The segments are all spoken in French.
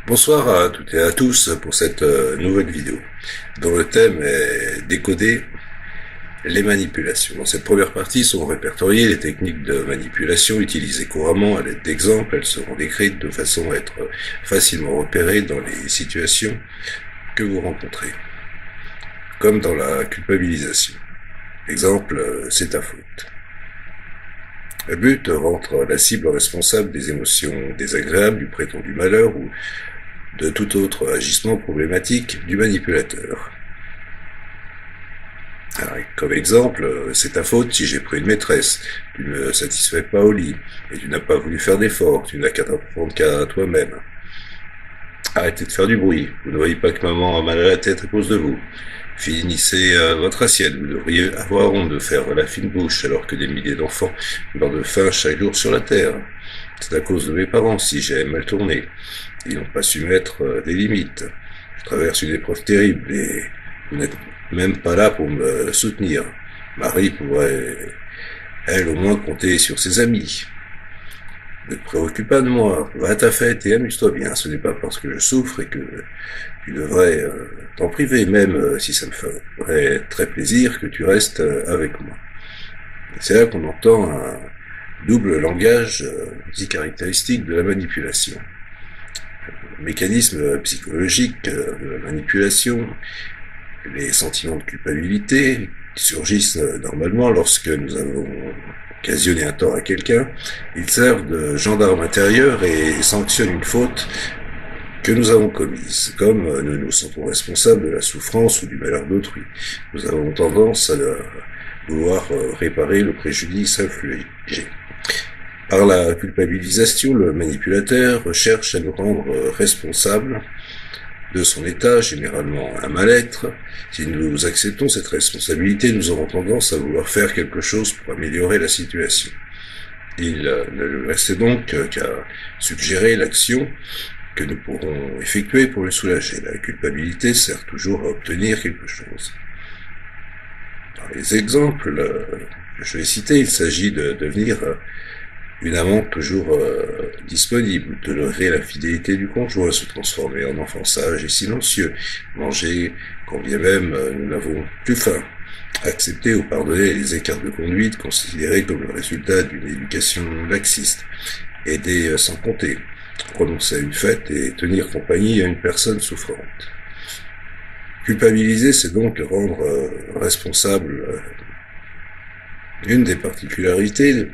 Bonsoir à toutes et à tous pour cette nouvelle vidéo dont le thème est décoder les manipulations. Dans cette première partie sont répertoriées les techniques de manipulation utilisées couramment à l'aide d'exemples. Elles seront décrites de façon à être facilement repérées dans les situations que vous rencontrez, comme dans la culpabilisation. Exemple, c'est ta faute. Le but rendre la cible responsable des émotions désagréables, du prétendu malheur ou de tout autre agissement problématique du manipulateur. Alors, comme exemple, c'est ta faute si j'ai pris une maîtresse, tu ne me satisfais pas au lit, et tu n'as pas voulu faire d'efforts, tu n'as qu'à t'apprendre qu'à toi-même. Arrêtez de faire du bruit, vous ne voyez pas que maman a mal à la tête à cause de vous. Finissez votre assiette, vous devriez avoir honte de faire la fine bouche alors que des milliers d'enfants meurent de faim chaque jour sur la terre. C'est à cause de mes parents si j'ai mal tourné. Ils n'ont pas su mettre des limites. Je traverse une épreuve terrible et vous n'êtes même pas là pour me soutenir. Marie pourrait, elle, au moins compter sur ses amis. Ne te préoccupe pas de moi. Va à ta fête et amuse-toi bien. Ce n'est pas parce que je souffre et que tu devrais t'en priver, même si ça me ferait très plaisir que tu restes avec moi. C'est là qu'on entend un double langage dit caractéristique de la manipulation. Le mécanisme psychologique de la manipulation, les sentiments de culpabilité qui surgissent normalement lorsque nous avons occasionné un tort à quelqu'un, ils servent de gendarme intérieur et sanctionnent une faute que nous avons commise. Comme nous nous sentons responsables de la souffrance ou du malheur d'autrui, nous avons tendance à vouloir réparer le préjudice infligé. Par la culpabilisation, le manipulateur cherche à nous rendre responsables de son état, généralement un mal-être. Si nous acceptons cette responsabilité, nous aurons tendance à vouloir faire quelque chose pour améliorer la situation. Il ne lui restait donc qu'à suggérer l'action que nous pourrons effectuer pour le soulager. La culpabilité sert toujours à obtenir quelque chose. Dans les exemples que je vais citer, il s'agit de devenir une amante toujours disponible, tolérer la fidélité du conjoint, se transformer en enfant sage et silencieux, manger quand bien même nous n'avons plus faim, accepter ou pardonner les écarts de conduite considérés comme le résultat d'une éducation laxiste, aider sans compter, prononcer à une fête et tenir compagnie à une personne souffrante. Culpabiliser, c'est donc rendre responsable. Une des particularités.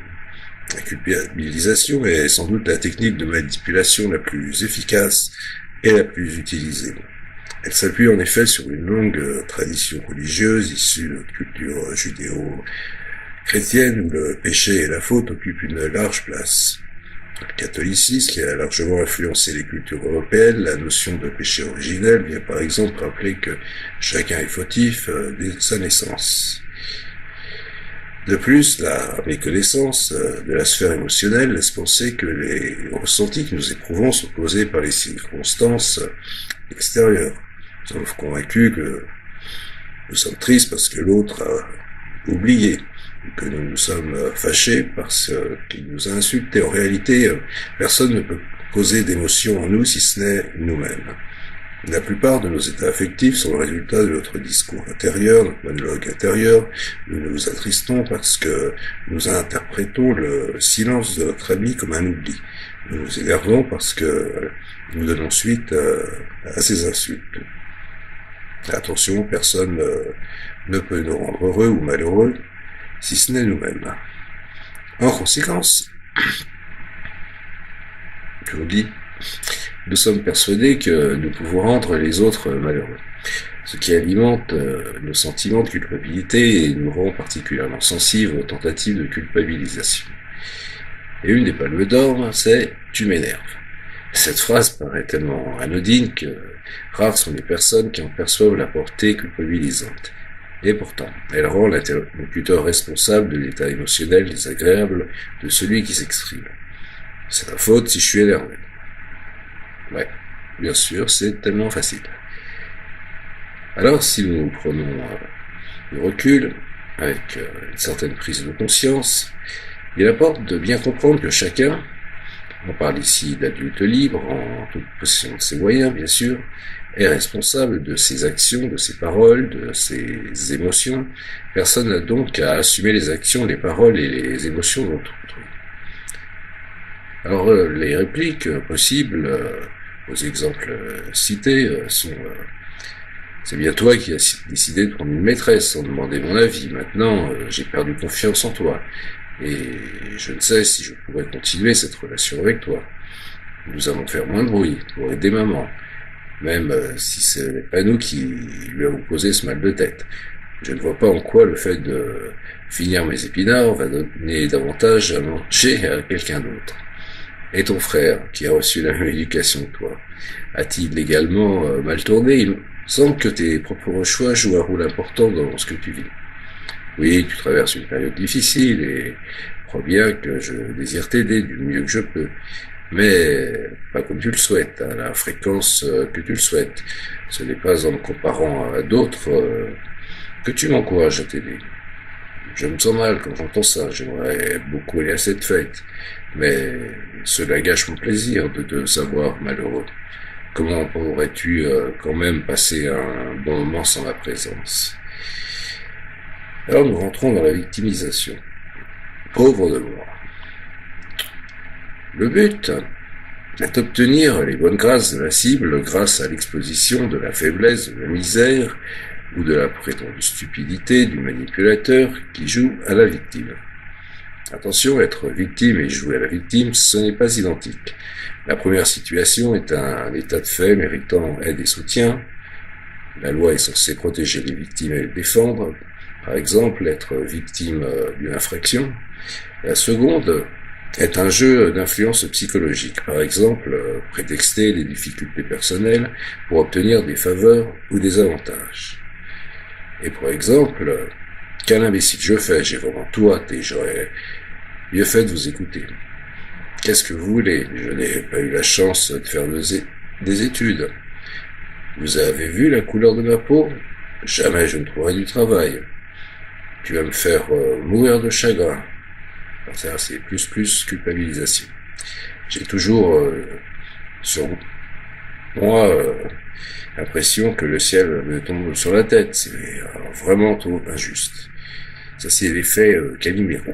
La culpabilisation est sans doute la technique de manipulation la plus efficace et la plus utilisée. Elle s'appuie en effet sur une longue tradition religieuse issue de culture judéo-chrétienne où le péché et la faute occupent une large place. Le catholicisme, qui a largement influencé les cultures européennes, la notion de péché originel vient par exemple rappeler que chacun est fautif dès sa naissance. De plus, la méconnaissance de la sphère émotionnelle laisse penser que les ressentis que nous éprouvons sont causés par les circonstances extérieures. Nous sommes convaincus que nous sommes tristes parce que l'autre a oublié, que nous nous sommes fâchés parce qu'il nous a insultés. En réalité, personne ne peut causer d'émotion en nous si ce n'est nous-mêmes. La plupart de nos états affectifs sont le résultat de notre discours intérieur, notre monologue intérieur. Nous nous attristons parce que nous interprétons le silence de notre ami comme un oubli. Nous nous énervons parce que nous donnons suite à ses insultes. Attention, personne ne peut nous rendre heureux ou malheureux si ce n'est nous-mêmes. En conséquence, je vous dis, nous sommes persuadés que nous pouvons rendre les autres malheureux, ce qui alimente nos sentiments de culpabilité et nous rend particulièrement sensibles aux tentatives de culpabilisation. Et une des palmes d'or, c'est « tu m'énerves ». Cette phrase paraît tellement anodine que rares sont les personnes qui en perçoivent la portée culpabilisante. Et pourtant, elle rend l'interlocuteur responsable de l'état émotionnel désagréable de celui qui s'exprime. C'est ta faute si je suis énervé. Ouais, bien sûr, c'est tellement facile. Alors, si nous prenons du recul, avec une certaine prise de conscience, il importe de bien comprendre que chacun On parle ici d'adulte libre, en toute possession de ses moyens, bien sûr, est responsable de ses actions, de ses paroles, de ses émotions. Personne n'a donc à assumer les actions, les paroles et les émotions d'autrui. Alors, les répliques possibles aux exemples cités sont c'est bien toi qui as décidé de prendre une maîtresse sans demander mon avis. Maintenant, j'ai perdu confiance en toi. Et je ne sais si je pourrais continuer cette relation avec toi. Nous allons faire moins de bruit pour aider maman. Même si ce n'est pas nous qui lui avons causé ce mal de tête. Je ne vois pas en quoi le fait de finir mes épinards va donner davantage à manger à quelqu'un d'autre. Et ton frère, qui a reçu la même éducation que toi, a-t-il également mal tourné? Il semble que tes propres choix jouent un rôle important dans ce que tu vis. Oui, tu traverses une période difficile et crois bien que je désire t'aider du mieux que je peux. Mais pas comme tu le souhaites, à la fréquence que tu le souhaites. Ce n'est pas en me comparant à d'autres que tu m'encourages à t'aider. Je me sens mal quand j'entends ça, j'aimerais beaucoup aller à cette fête, mais cela gâche mon plaisir de te savoir malheureux. Comment pourrais-tu quand même passer un bon moment sans ma présence? Alors nous rentrons dans la victimisation. Pauvre de moi. Le but est d'obtenir les bonnes grâces de la cible grâce à l'exposition de la faiblesse, de la misère ou de la prétendue stupidité du manipulateur qui joue à la victime. Attention, être victime et jouer à la victime, ce n'est pas identique. La première situation est un état de fait méritant aide et soutien. La loi est censée protéger les victimes et les défendre. Par exemple, être victime d'une infraction. La seconde est un jeu d'influence psychologique. Par exemple, prétexter des difficultés personnelles pour obtenir des faveurs ou des avantages. Et par exemple, quel imbécile je fais, j'ai vraiment tout hâte et j'aurais mieux fait de vous écouter. Qu'est-ce que vous voulez? Je n'ai pas eu la chance de faire des études. Vous avez vu la couleur de ma peau? Jamais je ne trouverai du travail. Tu vas me faire mourir de chagrin. Alors ça, c'est plus culpabilisation. J'ai toujours sur moi l'impression que le ciel me tombe sur la tête. C'est vraiment trop injuste. Ça, c'est l'effet Calimero.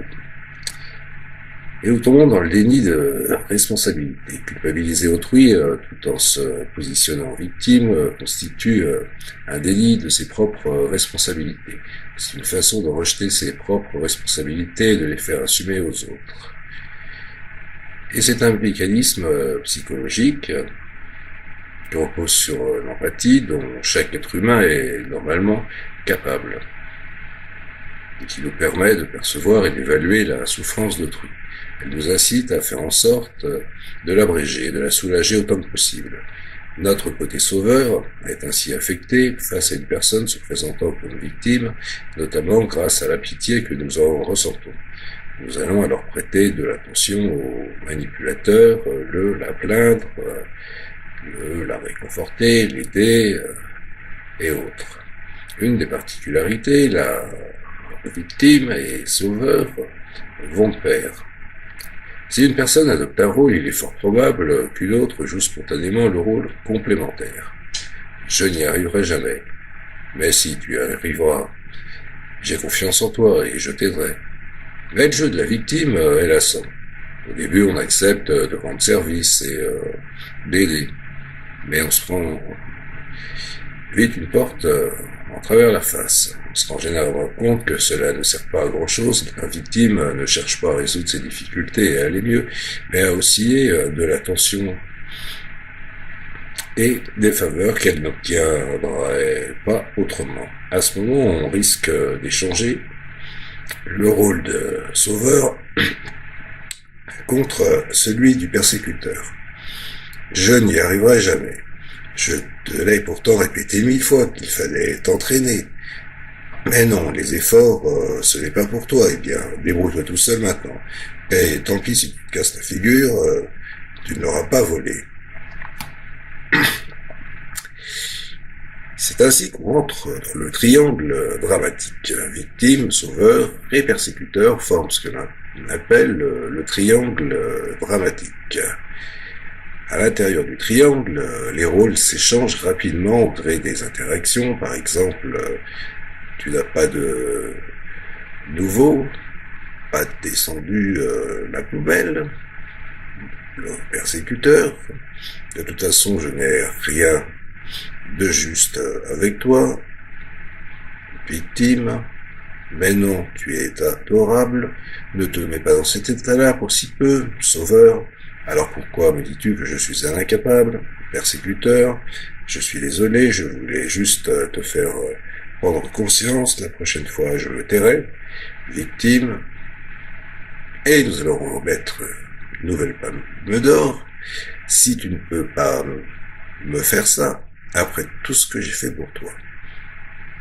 Et nous tombons dans le déni de responsabilité. Culpabiliser autrui tout en se positionnant en victime constitue un déni de ses propres responsabilités. C'est une façon de rejeter ses propres responsabilités et de les faire assumer aux autres. Et c'est un mécanisme psychologique qui repose sur l'empathie dont chaque être humain est normalement capable et qui nous permet de percevoir et d'évaluer la souffrance d'autrui. Elle nous incite à faire en sorte de l'abréger, de la soulager autant que possible. Notre côté sauveur est ainsi affecté face à une personne se présentant comme victime, notamment grâce à la pitié que nous en ressentons. Nous allons alors prêter de l'attention au manipulateur, la plaindre, la réconforter, l'aider et autres. Une des particularités, la victime et sauveur vont de pair. Si une personne adopte un rôle, il est fort probable qu'une autre joue spontanément le rôle complémentaire. Je n'y arriverai jamais. Mais si tu y arriveras, j'ai confiance en toi et je t'aiderai. Mais le jeu de la victime est lassant. Au début, on accepte de rendre service et d'aider. Mais on se prend vite une porte en travers la face. On se rend généralement compte que cela ne sert pas à grand chose. La victime ne cherche pas à résoudre ses difficultés et à aller mieux, mais à osciller de l'attention et des faveurs qu'elle n'obtiendrait pas autrement. À ce moment, on risque d'échanger le rôle de sauveur contre celui du persécuteur. Je n'y arriverai jamais. Je te l'ai pourtant répété 1000 fois qu'il fallait t'entraîner. Mais non, les efforts, ce n'est pas pour toi. Eh bien, débrouille-toi tout seul maintenant. Et tant pis si tu te casses la figure, tu ne l'auras pas volé. C'est ainsi qu'on entre dans le triangle dramatique. Victime, sauveur et persécuteur forment ce que l'on On appelle le triangle dramatique. À l'intérieur du triangle, les rôles s'échangent rapidement au gré des interactions. Par exemple, tu n'as pas de nouveau, pas descendu la poubelle, le persécuteur. De toute façon, je n'ai rien de juste avec toi. Victime. Mais non, tu es adorable. Ne te mets pas dans cet état-là pour si peu. Sauveur. Alors pourquoi me dis-tu que je suis un incapable? Persécuteur. Je suis désolé, je voulais juste te faire prendre conscience. La prochaine fois, je me tairai. Victime. Et nous allons remettre une nouvelle palme d'or. Si tu ne peux pas me faire ça, après tout ce que j'ai fait pour toi.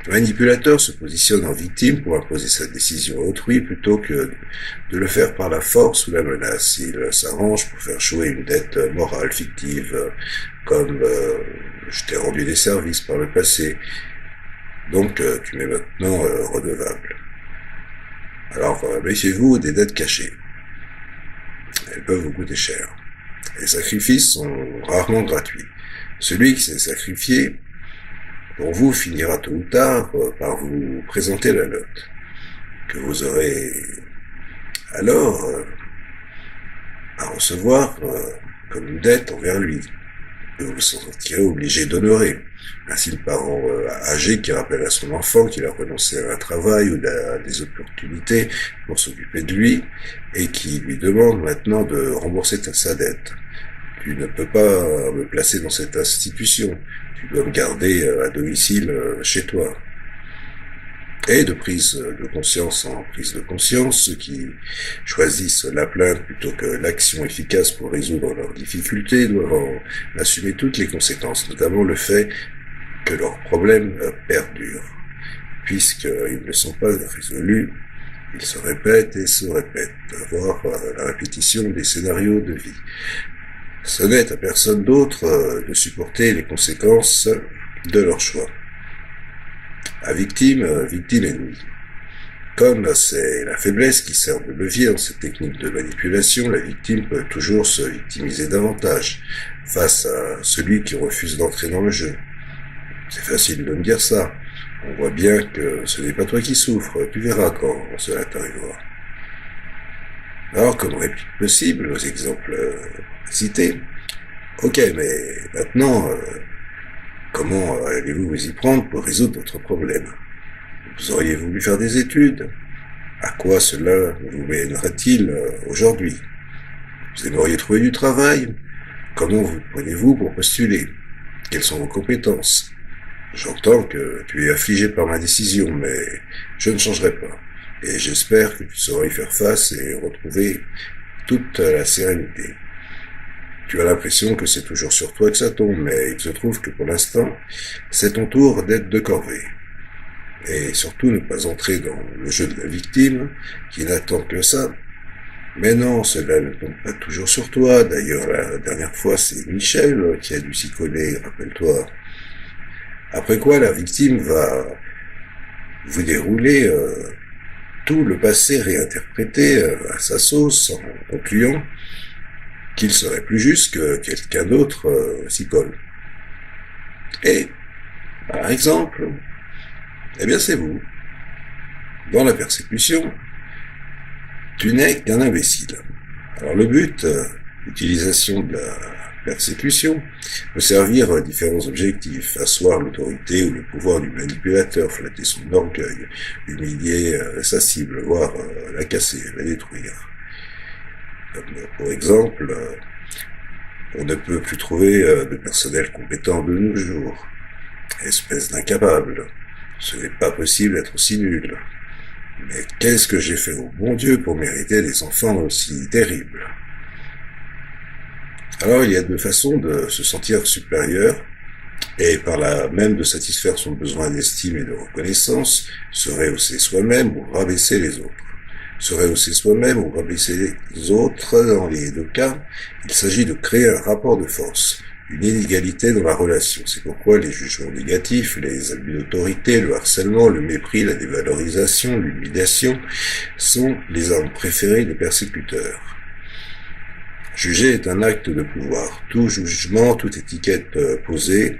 Le manipulateur se positionne en victime pour imposer sa décision à autrui plutôt que de le faire par la force ou la menace. Il s'arrange pour faire jouer une dette morale fictive, comme je t'ai rendu des services par le passé, donc tu m'es maintenant redevable. Alors méfiez-vous des dettes cachées. Elles peuvent vous coûter cher. Les sacrifices sont rarement gratuits. Celui qui s'est sacrifié pour vous finira tôt ou tard par vous présenter la note, que vous aurez alors à recevoir comme une dette envers lui, que vous vous sentirez obligé d'honorer. Ainsi, le parent âgé qui rappelle à son enfant qu'il a renoncé à un travail ou à des opportunités pour s'occuper de lui, et qui lui demande maintenant de rembourser sa dette. Tu ne peux pas me placer dans cette institution. Tu dois me garder à domicile chez toi. Et de prise de conscience en prise de conscience, ceux qui choisissent la plainte plutôt que l'action efficace pour résoudre leurs difficultés doivent en assumer toutes les conséquences, notamment le fait que leurs problèmes perdurent. Puisqu'ils ne sont pas résolus, ils se répètent et se répètent, voire la répétition des scénarios de vie. Ce n'est à personne d'autre de supporter les conséquences de leur choix. À victime ennemie. Comme c'est la faiblesse qui sert de levier dans cette technique de manipulation, la victime peut toujours se victimiser davantage face à celui qui refuse d'entrer dans le jeu. C'est facile de me dire ça. On voit bien que ce n'est pas toi qui souffres, tu verras quand cela t'arrivera. Alors, comme réplique possible aux exemples cités, ok, mais maintenant, comment allez-vous vous y prendre pour résoudre votre problème? Vous auriez voulu faire des études? À quoi cela vous mènera-t-il aujourd'hui? Vous aimeriez trouver du travail? Comment vous prenez-vous pour postuler? Quelles sont vos compétences? J'entends que tu es affligé par ma décision, mais je ne changerai pas. Et j'espère que tu sauras y faire face et retrouver toute la sérénité. Tu as l'impression que c'est toujours sur toi que ça tombe, mais il se trouve que pour l'instant, c'est ton tour d'être de corvée. Et surtout ne pas entrer dans le jeu de la victime, qui n'attend que ça. Mais non, cela ne tombe pas toujours sur toi. D'ailleurs, la dernière fois, c'est Michel qui a dû s'y coller, rappelle-toi. Après quoi, la victime va vous dérouler tout le passé réinterprété à sa sauce, en concluant qu'il serait plus juste que quelqu'un d'autre s'y colle. Et, par exemple, eh bien c'est vous. Dans la persécution, tu n'es qu'un imbécile. Alors le but, l'utilisation de la persécution, peut servir différents objectifs: asseoir l'autorité ou le pouvoir du manipulateur, flatter son orgueil, humilier sa cible, voire la casser, la détruire. Comme, pour exemple, on ne peut plus trouver de personnel compétent de nos jours. Espèce d'incapable. Ce n'est pas possible d'être aussi nul. Mais qu'est-ce que j'ai fait au bon Dieu pour mériter des enfants aussi terribles? Alors il y a deux façons de se sentir supérieur, et par là même de satisfaire son besoin d'estime et de reconnaissance: se rehausser soi-même ou rabaisser les autres. Se rehausser soi-même ou rabaisser les autres, dans les deux cas, il s'agit de créer un rapport de force, une inégalité dans la relation. C'est pourquoi les jugements négatifs, les abus d'autorité, le harcèlement, le mépris, la dévalorisation, l'humiliation sont les armes préférées des persécuteurs. Juger est un acte de pouvoir. Tout jugement, toute étiquette posée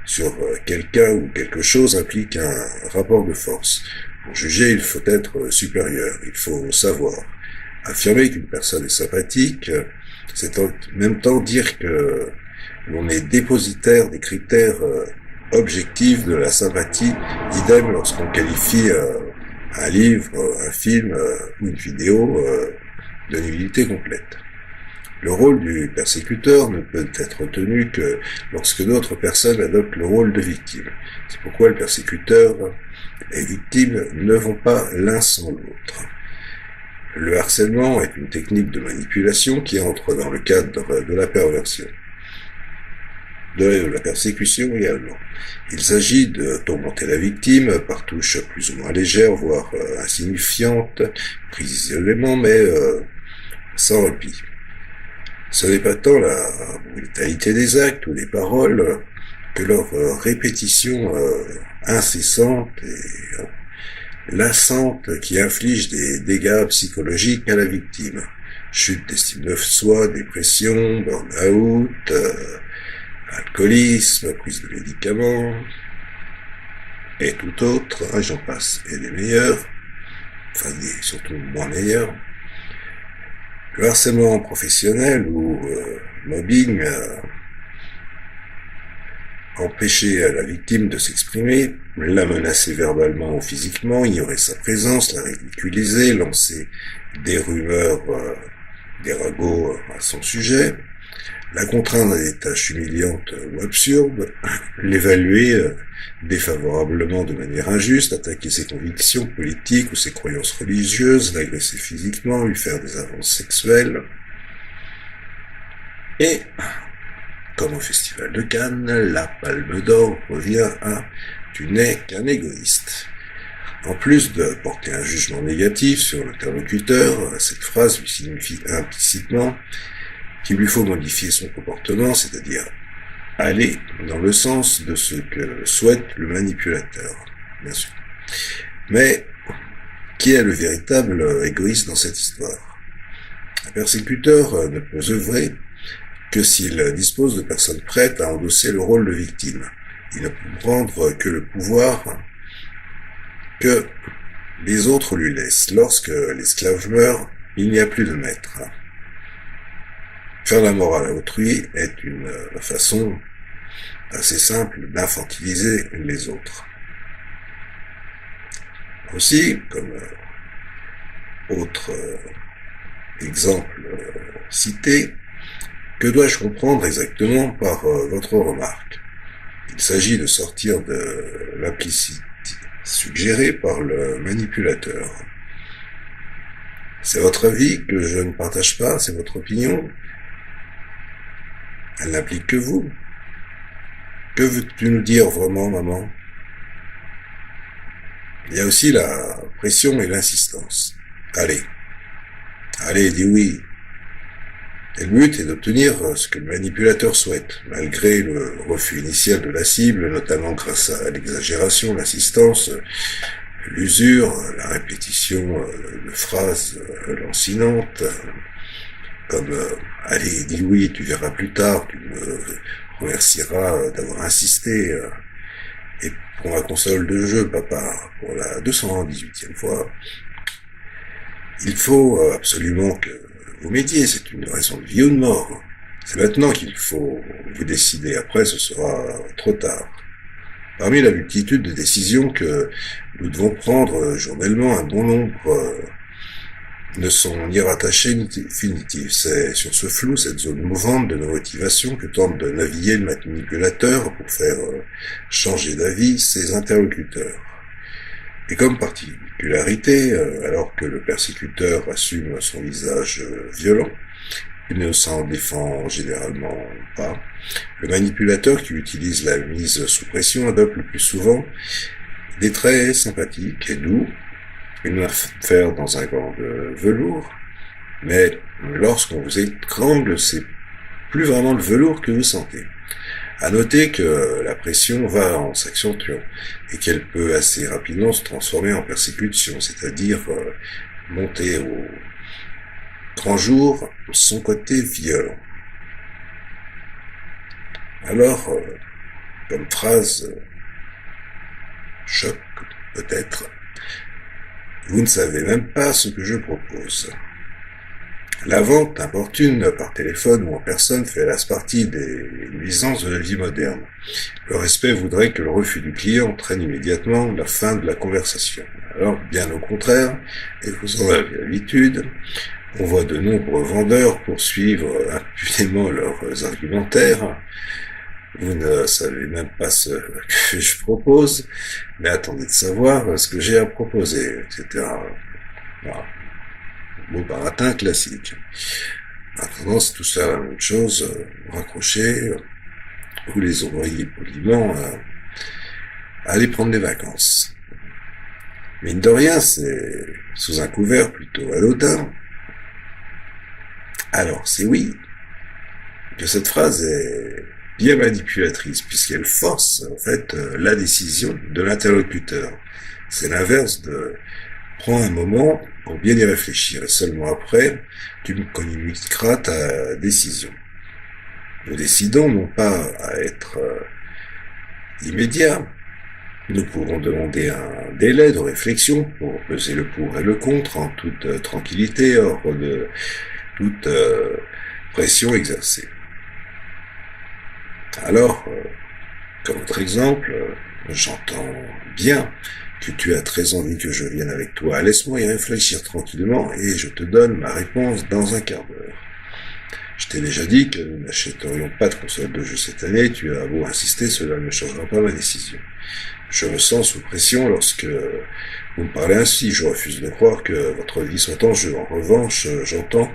sur quelqu'un ou quelque chose implique un rapport de force. Pour juger, il faut être supérieur, il faut savoir. Affirmer qu'une personne est sympathique, c'est en même temps dire que l'on est dépositaire des critères objectifs de la sympathie, idem lorsqu'on qualifie un livre, un film ou une vidéo de nullité complète. Le rôle du persécuteur ne peut être tenu que lorsque d'autres personnes adoptent le rôle de victime. C'est pourquoi le persécuteur et victime ne vont pas l'un sans l'autre. Le harcèlement est une technique de manipulation qui entre dans le cadre de la perversion, de la persécution également. Il s'agit de tourmenter la victime par touches plus ou moins légères, voire insignifiantes, prises isolément, mais sans répit. Ce n'est pas tant la brutalité des actes ou des paroles que leur répétition incessante et lassante qui inflige des dégâts psychologiques à la victime. Chute d'estime de soi, dépression, burn-out, alcoolisme, prise de médicaments, et tout autre, j'en passe, et des meilleurs, enfin surtout moins meilleurs. Le harcèlement professionnel ou mobbing empêcher la victime de s'exprimer, la menacer verbalement ou physiquement, ignorer sa présence, la ridiculiser, lancer des rumeurs, des ragots à son sujet, la contraindre à des tâches humiliantes ou absurdes, l'évaluer défavorablement de manière injuste, attaquer ses convictions politiques ou ses croyances religieuses, l'agresser physiquement, lui faire des avances sexuelles. Et, comme au Festival de Cannes, la Palme d'Or revient à « Tu n'es qu'un égoïste ». En plus de porter un jugement négatif sur l'interlocuteur, cette phrase lui signifie implicitement qu'il lui faut modifier son comportement, c'est-à-dire aller dans le sens de ce que souhaite le manipulateur, bien sûr. Mais qui est le véritable égoïste dans cette histoire? Un persécuteur ne peut œuvrer que s'il dispose de personnes prêtes à endosser le rôle de victime. Il ne peut prendre que le pouvoir que les autres lui laissent. Lorsque l'esclave meurt, il n'y a plus de maître. Faire la morale à autrui est une façon assez simple d'infantiliser les autres. Aussi, comme autre exemple cité, que dois-je comprendre exactement par votre remarque? Il s'agit de sortir de l'implicite suggéré par le manipulateur. C'est votre avis que je ne partage pas, c'est votre opinion. Elle n'implique que vous. Que veux-tu nous dire vraiment, maman? Il y a aussi la pression et l'insistance. Allez, dis oui. Et le but est d'obtenir ce que le manipulateur souhaite, malgré le refus initial de la cible, notamment grâce à l'exagération, l'assistance, l'usure, la répétition de phrases lancinantes, comme « Allez, dis oui, tu verras plus tard, tu me remercieras d'avoir insisté. Et pour ma console de jeu, papa, pour la 218e fois, il faut absolument que vous m'aidiez, c'est une raison de vie ou de mort. C'est maintenant qu'il faut vous décider, après ce sera trop tard. » Parmi la multitude de décisions que nous devons prendre journellement, un bon nombre ne sont ni rattachées ni définitives. C'est sur ce flou, cette zone mouvante de nos motivations que tente de naviguer le manipulateur pour faire changer d'avis ses interlocuteurs. Et comme particularité, alors que le persécuteur assume son visage violent, il ne s'en défend généralement pas. Le manipulateur qui utilise la mise sous pression adopte le plus souvent des traits sympathiques et doux, une affaire dans un gant de velours, mais lorsqu'on vous étrangle, c'est plus vraiment le velours que vous sentez. À noter que la pression va en s'accentuant et qu'elle peut assez rapidement se transformer en persécution, c'est-à-dire monter au grand jour son côté violent. Alors, comme phrase choc peut-être, vous ne savez même pas ce que je propose. La vente importune par téléphone ou en personne fait partie des nuisances de la vie moderne. Le respect voudrait que le refus du client entraîne immédiatement la fin de la conversation. Alors, bien au contraire, et vous en avez l'habitude, on voit de nombreux vendeurs poursuivre impunément leurs argumentaires. Vous ne savez même pas ce que je propose, mais attendez de savoir ce que j'ai à proposer, etc. Voilà. Mot baratin classique. Maintenant, c'est tout ça la même chose, raccrocher, vous les envoyez poliment à aller prendre des vacances. Mine de rien, c'est sous un couvert plutôt anodin. Alors, c'est oui que cette phrase est bien manipulatrice, puisqu'elle force, en fait, la décision de l'interlocuteur. C'est l'inverse de prends un moment pour bien y réfléchir, et seulement après, tu me communiqueras ta décision. Nous décidons non pas à être immédiat. Nous pourrons demander un délai de réflexion pour peser le pour et le contre en toute tranquillité, hors de toute pression exercée. Alors, comme autre exemple, j'entends bien que tu as très envie que je vienne avec toi. Laisse-moi y réfléchir tranquillement et je te donne ma réponse dans un quart d'heure. Je t'ai déjà dit que nous n'achèterions pas de console de jeu cette année. Tu as beau insister, cela ne changera pas ma décision. Je me sens sous pression lorsque vous me parlez ainsi. Je refuse de croire que votre vie soit en jeu. En revanche, j'entends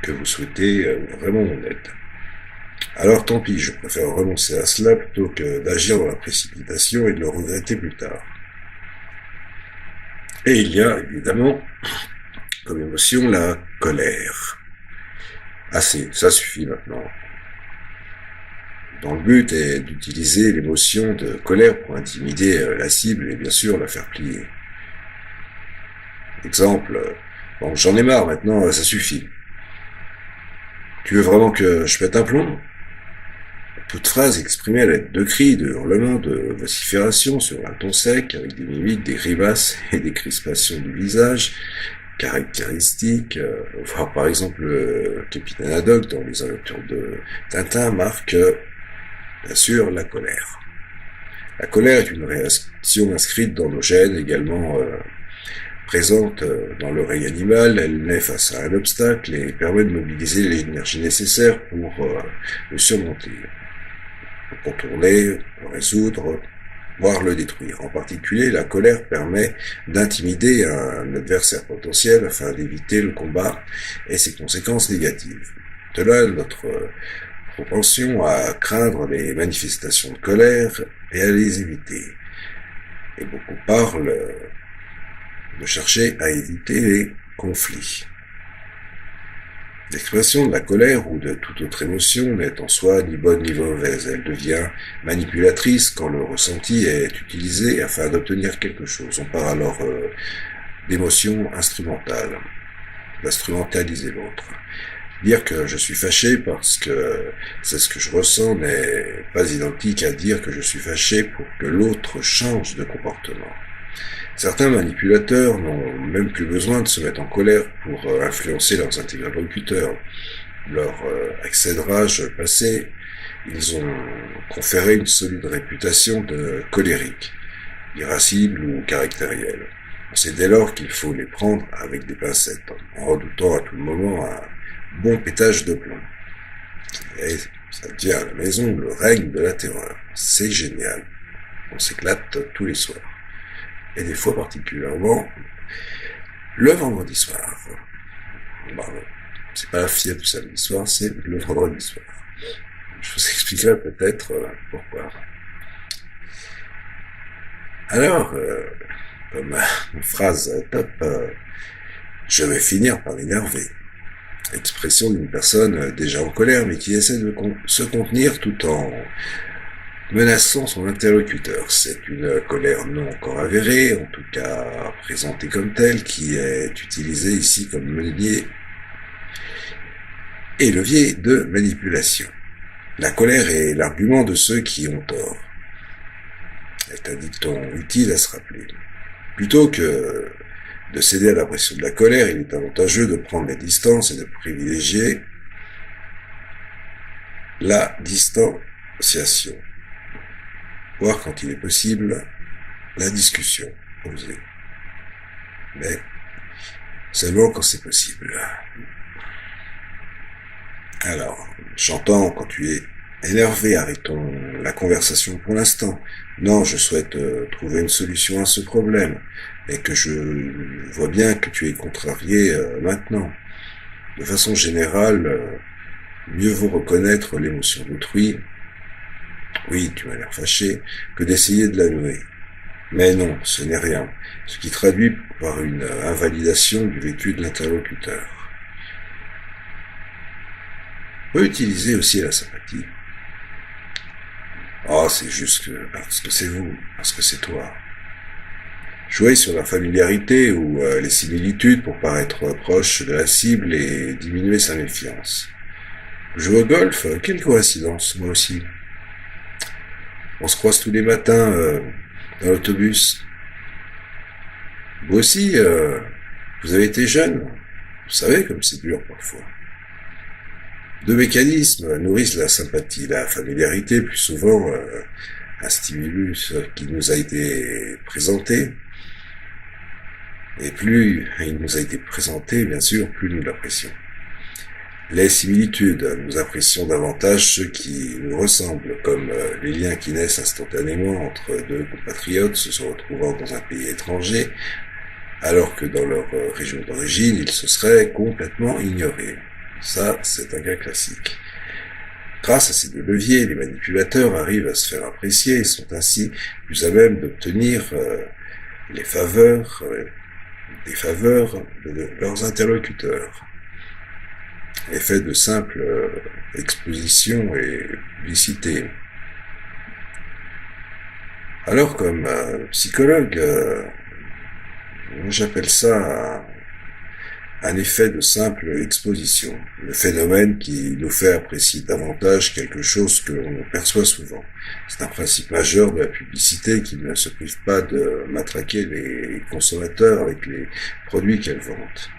que vous souhaitez vraiment mon aide. Alors tant pis, je préfère renoncer à cela plutôt que d'agir dans la précipitation et de le regretter plus tard. Et il y a évidemment comme émotion la colère. Assez, ça suffit maintenant. Donc le but est d'utiliser l'émotion de colère pour intimider la cible et bien sûr la faire plier. Exemple, bon j'en ai marre maintenant, ça suffit. Tu veux vraiment que je pète un plomb ? Toute phrase exprimée à l'aide de cris, de hurlements, de vociférations sur un ton sec, avec des mimiques, des grimaces et des crispations du visage, caractéristiques, voire par exemple le capitaine Haddock dans les aventures de Tintin marque, bien sûr, la colère. La colère est une réaction inscrite dans nos gènes, également présente dans l'oreille animale. Elle naît face à un obstacle et permet de mobiliser l'énergie nécessaire pour le surmonter, le contourner, le résoudre, voire le détruire. En particulier, la colère permet d'intimider un adversaire potentiel afin d'éviter le combat et ses conséquences négatives. De là, notre propension à craindre les manifestations de colère et à les éviter. Et beaucoup parlent de chercher à éviter les conflits. L'expression de la colère ou de toute autre émotion n'est en soi ni bonne ni mauvaise. Elle devient manipulatrice quand le ressenti est utilisé afin d'obtenir quelque chose. On parle alors d'émotion instrumentale, d'instrumentaliser l'autre. Dire que je suis fâché parce que c'est ce que je ressens n'est pas identique à dire que je suis fâché pour que l'autre change de comportement. Certains manipulateurs n'ont même plus besoin de se mettre en colère pour influencer leurs interlocuteurs. Leur excès de rage passé, ils ont conféré une solide réputation de colériques, irascibles ou caractériels. On sait dès lors qu'il faut les prendre avec des pincettes, en redoutant à tout moment un bon pétage de plomb. Et ça devient à la maison le règne de la terreur. C'est génial. On s'éclate tous les soirs. Et des fois particulièrement le vendredi soir. Bon, c'est pas la fièvre du samedi soir, c'est le vendredi soir. Je vous expliquerai peut-être pourquoi. Alors, comme phrase top, je vais finir par m'énerver. Expression d'une personne déjà en colère, mais qui essaie de se contenir tout en menaçant son interlocuteur. C'est une colère non encore avérée, en tout cas présentée comme telle, qui est utilisée ici comme levier et levier de manipulation. La colère est l'argument de ceux qui ont tort. C'est un dicton utile à se rappeler. Plutôt que de céder à la pression de la colère, il est avantageux de prendre les distances et de privilégier la distanciation. Voire quand il est possible, la discussion osée. Mais seulement quand c'est possible. Alors, j'entends quand tu es énervé, arrêtons la conversation pour l'instant. Non, je souhaite trouver une solution à ce problème, et que je vois bien que tu es contrarié maintenant. De façon générale, mieux vaut reconnaître l'émotion d'autrui, oui, tu m'as l'air fâché, que d'essayer de la nouer. Mais non, ce n'est rien, ce qui traduit par une invalidation du vécu de l'interlocuteur. On peut utiliser aussi la sympathie. Oh, c'est juste parce que c'est vous, parce que c'est toi. Jouer sur la familiarité ou les similitudes pour paraître proche de la cible et diminuer sa méfiance. Jouer au golf, quelle coïncidence, moi aussi. On se croise tous les matins dans l'autobus. Vous aussi, vous avez été jeune. Vous savez comme c'est dur parfois. Deux mécanismes nourrissent la sympathie, la familiarité, plus souvent un stimulus qui nous a été présenté. Et plus il nous a été présenté, bien sûr, plus nous l'apprécions. Les similitudes, nous apprécions davantage ceux qui nous ressemblent, comme les liens qui naissent instantanément entre deux compatriotes se retrouvant dans un pays étranger, alors que dans leur région d'origine, ils se seraient complètement ignorés. Ça, c'est un cas classique. Grâce à ces deux leviers, les manipulateurs arrivent à se faire apprécier et sont ainsi plus à même d'obtenir des faveurs de leurs interlocuteurs. Effet de simple exposition et publicité. Alors, comme psychologue, j'appelle ça un effet de simple exposition, le phénomène qui nous fait apprécier davantage quelque chose que l'on perçoit souvent. C'est un principe majeur de la publicité qui ne se prive pas de matraquer les consommateurs avec les produits qu'elle vante.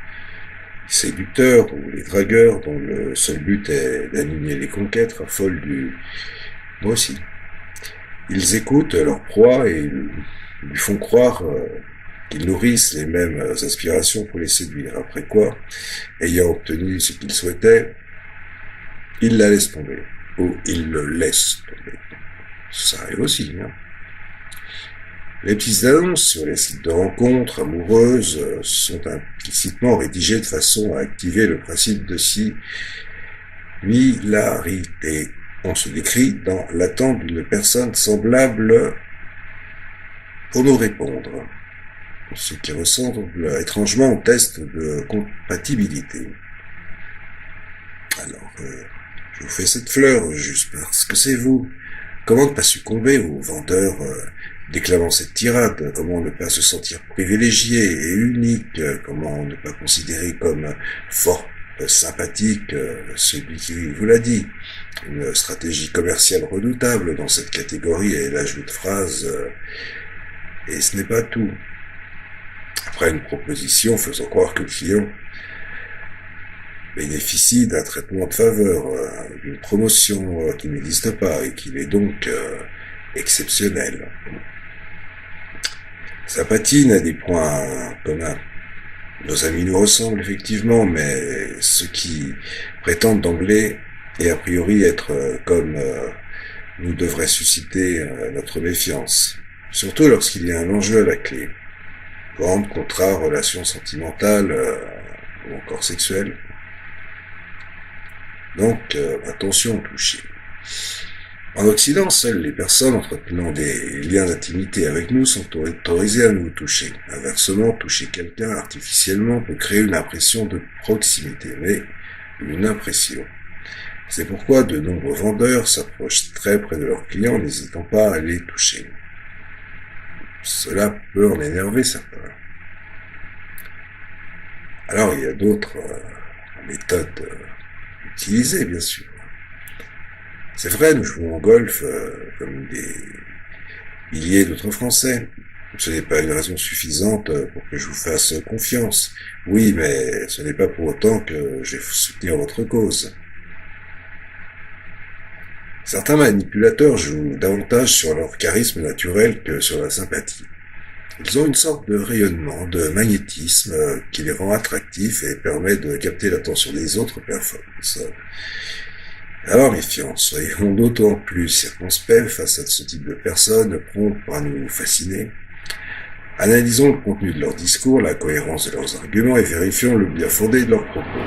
Les séducteurs ou les dragueurs dont le seul but est d'aligner les conquêtes raffolent du « moi aussi ». Ils écoutent leur proie et lui font croire qu'ils nourrissent les mêmes aspirations pour les séduire. Après quoi, ayant obtenu ce qu'ils souhaitaient, ils la laissent tomber. Ou ils le laissent tomber. Ça arrive aussi, hein. Les petites annonces sur les sites de rencontres amoureuses sont implicitement rédigées de façon à activer le principe de similarité. On se décrit dans l'attente d'une personne semblable pour nous répondre, ce qui ressemble étrangement au test de compatibilité. Alors, je vous fais cette fleur juste parce que c'est vous. Comment ne pas succomber aux vendeurs déclamant cette tirade? Comment ne pas se sentir privilégié et unique? Comment ne pas considérer comme fort sympathique celui qui vous l'a dit? Une stratégie commerciale redoutable dans cette catégorie est l'ajout de phrases et ce n'est pas tout. Après une proposition faisant croire que le client bénéficie d'un traitement de faveur, d'une promotion qui n'existe pas et qu'il est donc exceptionnel. Sympathie n'a des points communs. Nos amis nous ressemblent effectivement, mais ceux qui prétendent d'emblée et a priori être comme nous devraient susciter notre méfiance, surtout lorsqu'il y a un enjeu à la clé. Vente, contrat, relation sentimentale ou encore sexuelle. Donc, attention au toucher. En Occident, seules les personnes entretenant des liens d'intimité avec nous sont autorisées à nous toucher. Inversement, toucher quelqu'un artificiellement peut créer une impression de proximité, mais une impression. C'est pourquoi de nombreux vendeurs s'approchent très près de leurs clients, n'hésitant pas à les toucher. Cela peut en énerver certains. Alors, il y a d'autres méthodes utilisées, bien sûr. C'est vrai, nous jouons au golf comme des milliers d'autres Français. Ce n'est pas une raison suffisante pour que je vous fasse confiance. Oui, mais ce n'est pas pour autant que je vais soutenir votre cause. Certains manipulateurs jouent davantage sur leur charisme naturel que sur la sympathie. Ils ont une sorte de rayonnement, de magnétisme qui les rend attractifs et permet de capter l'attention des autres personnes. Alors méfiance, soyons d'autant plus circonspects face à ce type de personnes promptes à nous fasciner. Analysons le contenu de leur discours, la cohérence de leurs arguments et vérifions le bien fondé de leurs propos.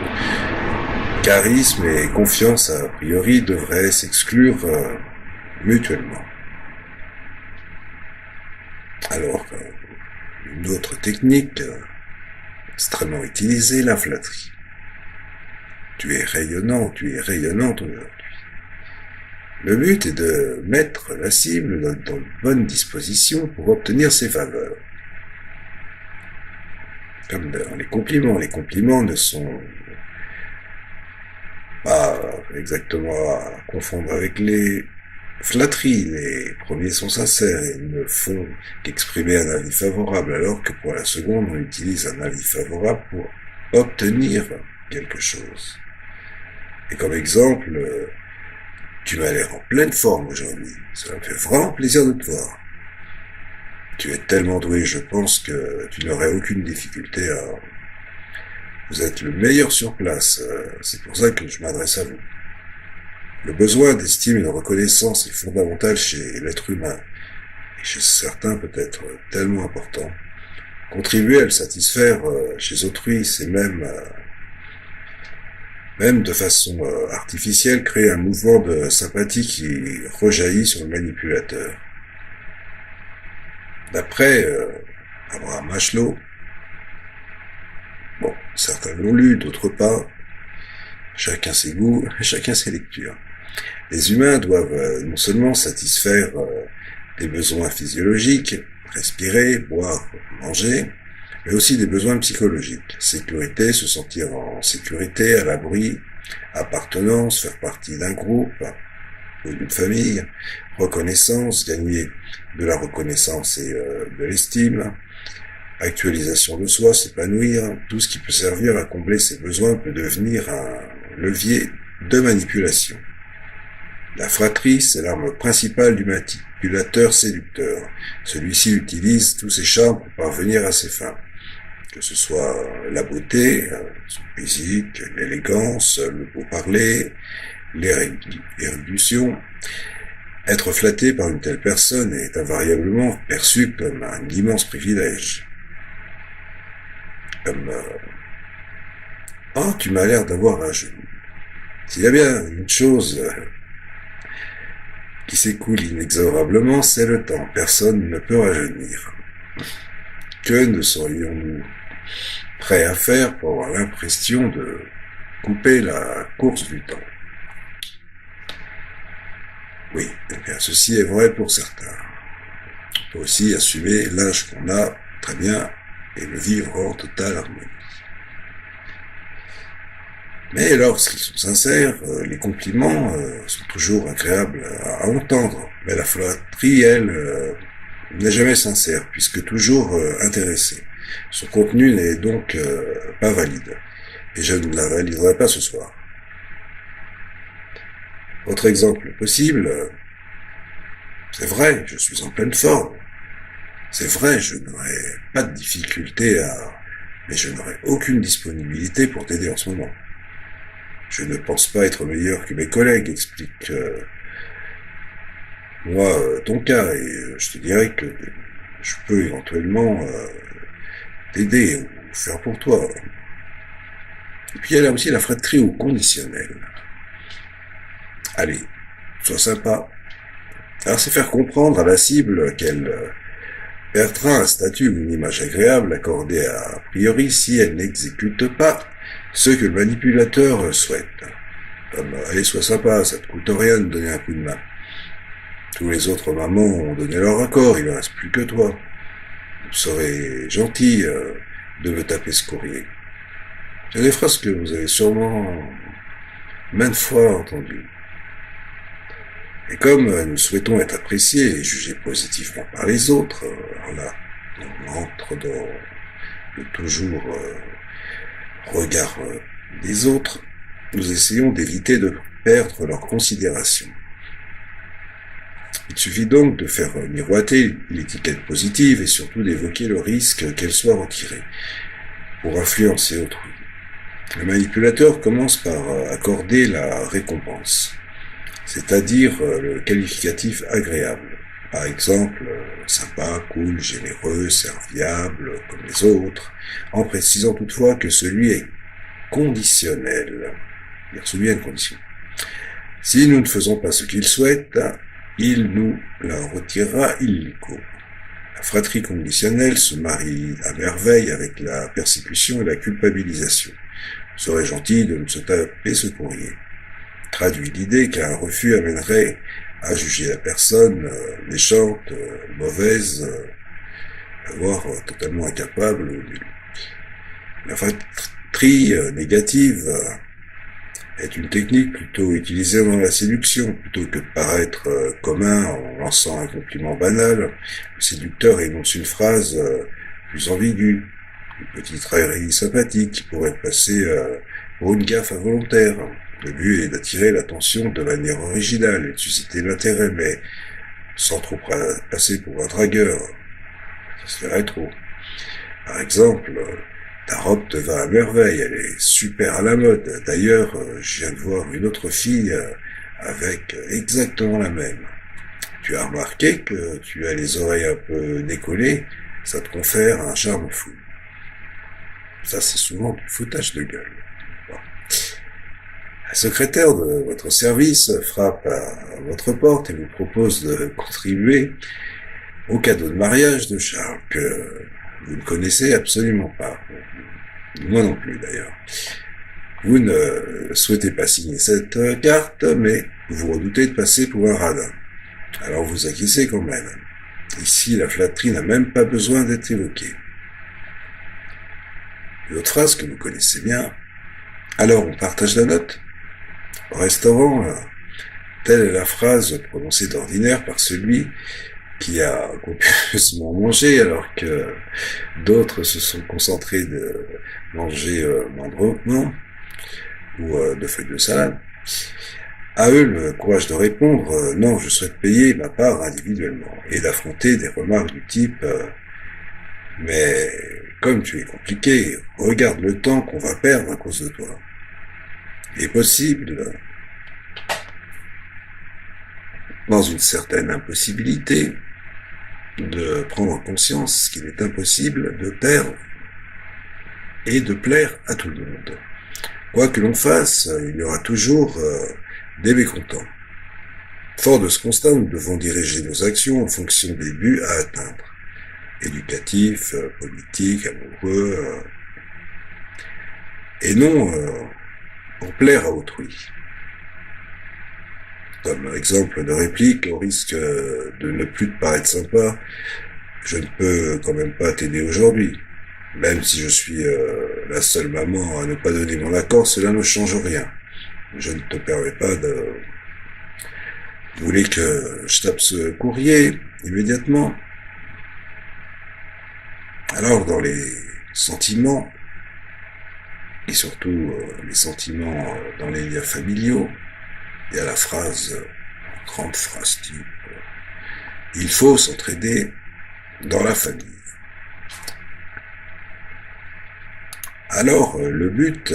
Charisme et confiance, a priori, devraient s'exclure mutuellement. Alors, une autre technique extrêmement utilisée, la flatterie. Tu es rayonnant, tu es rayonnante aujourd'hui. Le but est de mettre la cible dans de bonnes dispositions pour obtenir ses faveurs. Comme dans les compliments ne sont pas exactement à confondre avec les flatteries. Les premiers sont sincères et ne font qu'exprimer un avis favorable, alors que pour la seconde, on utilise un avis favorable pour obtenir quelque chose. Et comme exemple, tu m'as l'air en pleine forme aujourd'hui. Ça me fait vraiment plaisir de te voir. Tu es tellement doué, je pense que tu n'aurais aucune difficulté à... Vous êtes le meilleur sur place, c'est pour ça que je m'adresse à vous. Le besoin d'estime et de reconnaissance est fondamental chez l'être humain, et chez certains peut-être tellement important. Contribuer à le satisfaire chez autrui, c'est même de façon artificielle, créer un mouvement de sympathie qui rejaillit sur le manipulateur. D'après Abraham Maslow, bon, certains l'ont lu, d'autres pas, chacun ses goûts, chacun ses lectures. Les humains doivent non seulement satisfaire des besoins physiologiques, respirer, boire, manger, mais aussi des besoins psychologiques. Sécurité, se sentir en sécurité, à l'abri, appartenance, faire partie d'un groupe ou d'une famille, reconnaissance, gagner de la reconnaissance et de l'estime, actualisation de soi, s'épanouir, tout ce qui peut servir à combler ses besoins peut devenir un levier de manipulation. La flatterie, c'est l'arme principale du manipulateur séducteur. Celui-ci utilise tous ses charmes pour parvenir à ses fins. Que ce soit la beauté, son physique, l'élégance, le beau parler, l'érudition. Être flatté par une telle personne est invariablement perçu comme un immense privilège. Comme oh, tu m'as l'air d'avoir un genou. S'il y a bien une chose qui s'écoule inexorablement, c'est le temps. Personne ne peut rajeunir. Que ne serions-nous prêts à faire pour avoir l'impression de couper la course du temps? Oui, eh bien, ceci est vrai pour certains. On peut aussi assumer l'âge qu'on a très bien et le vivre en totale harmonie. Mais lorsqu'ils sont sincères, les compliments sont toujours agréables à entendre. Mais la flatterie, elle, n'est jamais sincère, puisque toujours intéressée. Son contenu n'est donc pas valide. Et je ne la validerai pas ce soir. Autre exemple possible, c'est vrai, je suis en pleine forme. C'est vrai, je n'aurai pas de difficulté mais je n'aurai aucune disponibilité pour t'aider en ce moment. Je ne pense pas être meilleur que mes collègues, explique moi ton cas, et je te dirais que je peux éventuellement t'aider ou faire pour toi. Et puis il y a aussi la flatterie au conditionnel. Allez, sois sympa. Alors c'est faire comprendre à la cible qu'elle perdra un statut ou une image agréable accordée a priori si elle n'exécute pas ce que le manipulateur souhaite. Comme, allez, sois sympa, ça te coûte rien de donner un coup de main. Tous les autres mamans ont donné leur accord, il ne reste plus que toi. Vous serez gentil de me taper ce courrier. C'est des phrases que vous avez sûrement maintes fois entendues. Et comme nous souhaitons être appréciés et jugés positivement par les autres, là, on entre dans le toujours regard des autres, nous essayons d'éviter de perdre leur considération. Il suffit donc de faire miroiter l'étiquette positive et surtout d'évoquer le risque qu'elle soit retirée pour influencer autrui. Le manipulateur commence par accorder la récompense, c'est-à-dire le qualificatif agréable. Par exemple, sympa, cool, généreux, serviable, comme les autres, en précisant toutefois que celui est conditionnel. Celui a une condition. Si nous ne faisons pas ce qu'il souhaite, il nous la retirera illico. La fratrie conditionnelle se marie à merveille avec la persécution et la culpabilisation. Serait gentil de nous se taper ce courrier. Traduit l'idée qu'un refus amènerait à juger la personne méchante, mauvaise, voire totalement incapable ou nulle. La fratrie négative est une technique plutôt utilisée dans la séduction, plutôt que de paraître commun en lançant un compliment banal. Le séducteur énonce une phrase plus ambiguë, une petite raillerie sympathique qui pourrait passer pour une gaffe involontaire. Le but est d'attirer l'attention de manière originale et de susciter l'intérêt, mais sans trop passer pour un dragueur. Ça se ferait trop. Par exemple, ta robe te va à merveille, elle est super à la mode. D'ailleurs, je viens de voir une autre fille avec exactement la même. Tu as remarqué que tu as les oreilles un peu décollées, ça te confère un charme fou. Ça, c'est souvent du foutage de gueule. Bon. Un secrétaire de votre service frappe à votre porte et vous propose de contribuer au cadeau de mariage de Charles, que vous ne connaissez absolument pas. Moi non plus, d'ailleurs. Vous ne souhaitez pas signer cette carte, mais vous redoutez de passer pour un radin. Alors vous acquiescez quand même. Ici, la flatterie n'a même pas besoin d'être évoquée. Une autre phrase que vous connaissez bien. Alors, on partage la note? Au restaurant, telle est la phrase prononcée d'ordinaire par celui qui a copieusement mangé, alors que d'autres se sont concentrés de manger moindrement, ou de feuilles de salade. À eux le courage de répondre non, je souhaite payer ma part individuellement, et d'affronter des remarques du type mais comme tu es compliqué, regarde le temps qu'on va perdre à cause de toi. Il est possible, dans une certaine impossibilité, de prendre conscience qu'il est impossible de perdre et de plaire à tout le monde. Quoi que l'on fasse, il y aura toujours des mécontents. Fort de ce constat, nous devons diriger nos actions en fonction des buts à atteindre. Éducatifs, politiques, amoureux, et non pour plaire à autrui. Comme exemple de réplique, au risque de ne plus te paraître sympa, je ne peux quand même pas t'aider aujourd'hui. Même si je suis la seule maman à ne pas donner mon accord, cela ne change rien. Je ne te permets pas de... Vous voulez que je tape ce courrier immédiatement? Alors, dans les sentiments, et surtout les sentiments dans les liens familiaux, il y a la phrase, grande phrase type, il faut s'entraider dans la famille. Alors, le but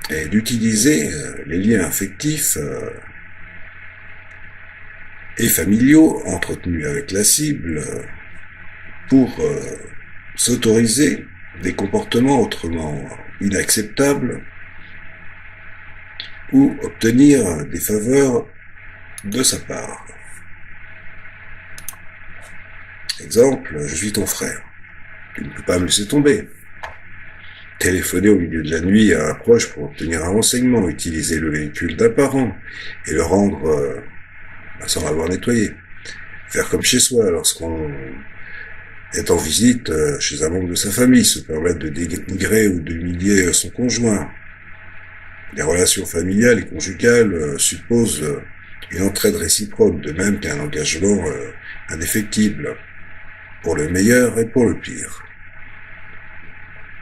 est d'utiliser les liens affectifs et familiaux entretenus avec la cible pour s'autoriser des comportements autrement inacceptables ou obtenir des faveurs de sa part. Exemple, je suis ton frère. Tu ne peux pas me laisser tomber. téléphoner au milieu de la nuit à un proche pour obtenir un renseignement, utiliser le véhicule d'un parent et le rendre sans l'avoir nettoyé. Faire comme chez soi lorsqu'on est en visite chez un membre de sa famille, se permettre de dénigrer ou d'humilier son conjoint. Les relations familiales et conjugales supposent une entraide réciproque, de même qu'un engagement indéfectible, pour le meilleur et pour le pire.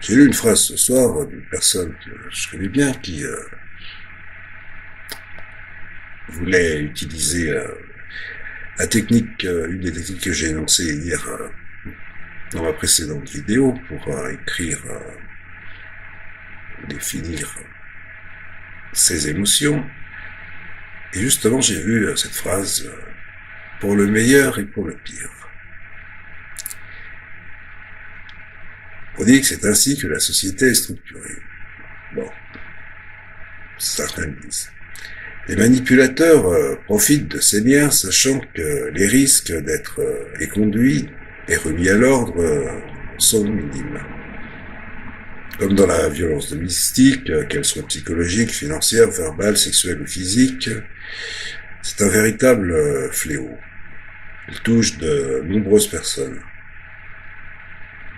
J'ai lu une phrase ce soir d'une personne que je connais bien qui voulait utiliser la technique, une des techniques que j'ai énoncées hier dans ma précédente vidéo pour écrire, définir ses émotions. Et justement, j'ai vu cette phrase pour le meilleur et pour le pire. On dit que c'est ainsi que la société est structurée. Bon, certains le disent. Les manipulateurs profitent de ces liens, sachant que les risques d'être éconduits et remis à l'ordre sont minimes. Comme dans la violence domestique, qu'elle soit psychologique, financière, verbale, sexuelle ou physique, c'est un véritable fléau. Il touche de nombreuses personnes.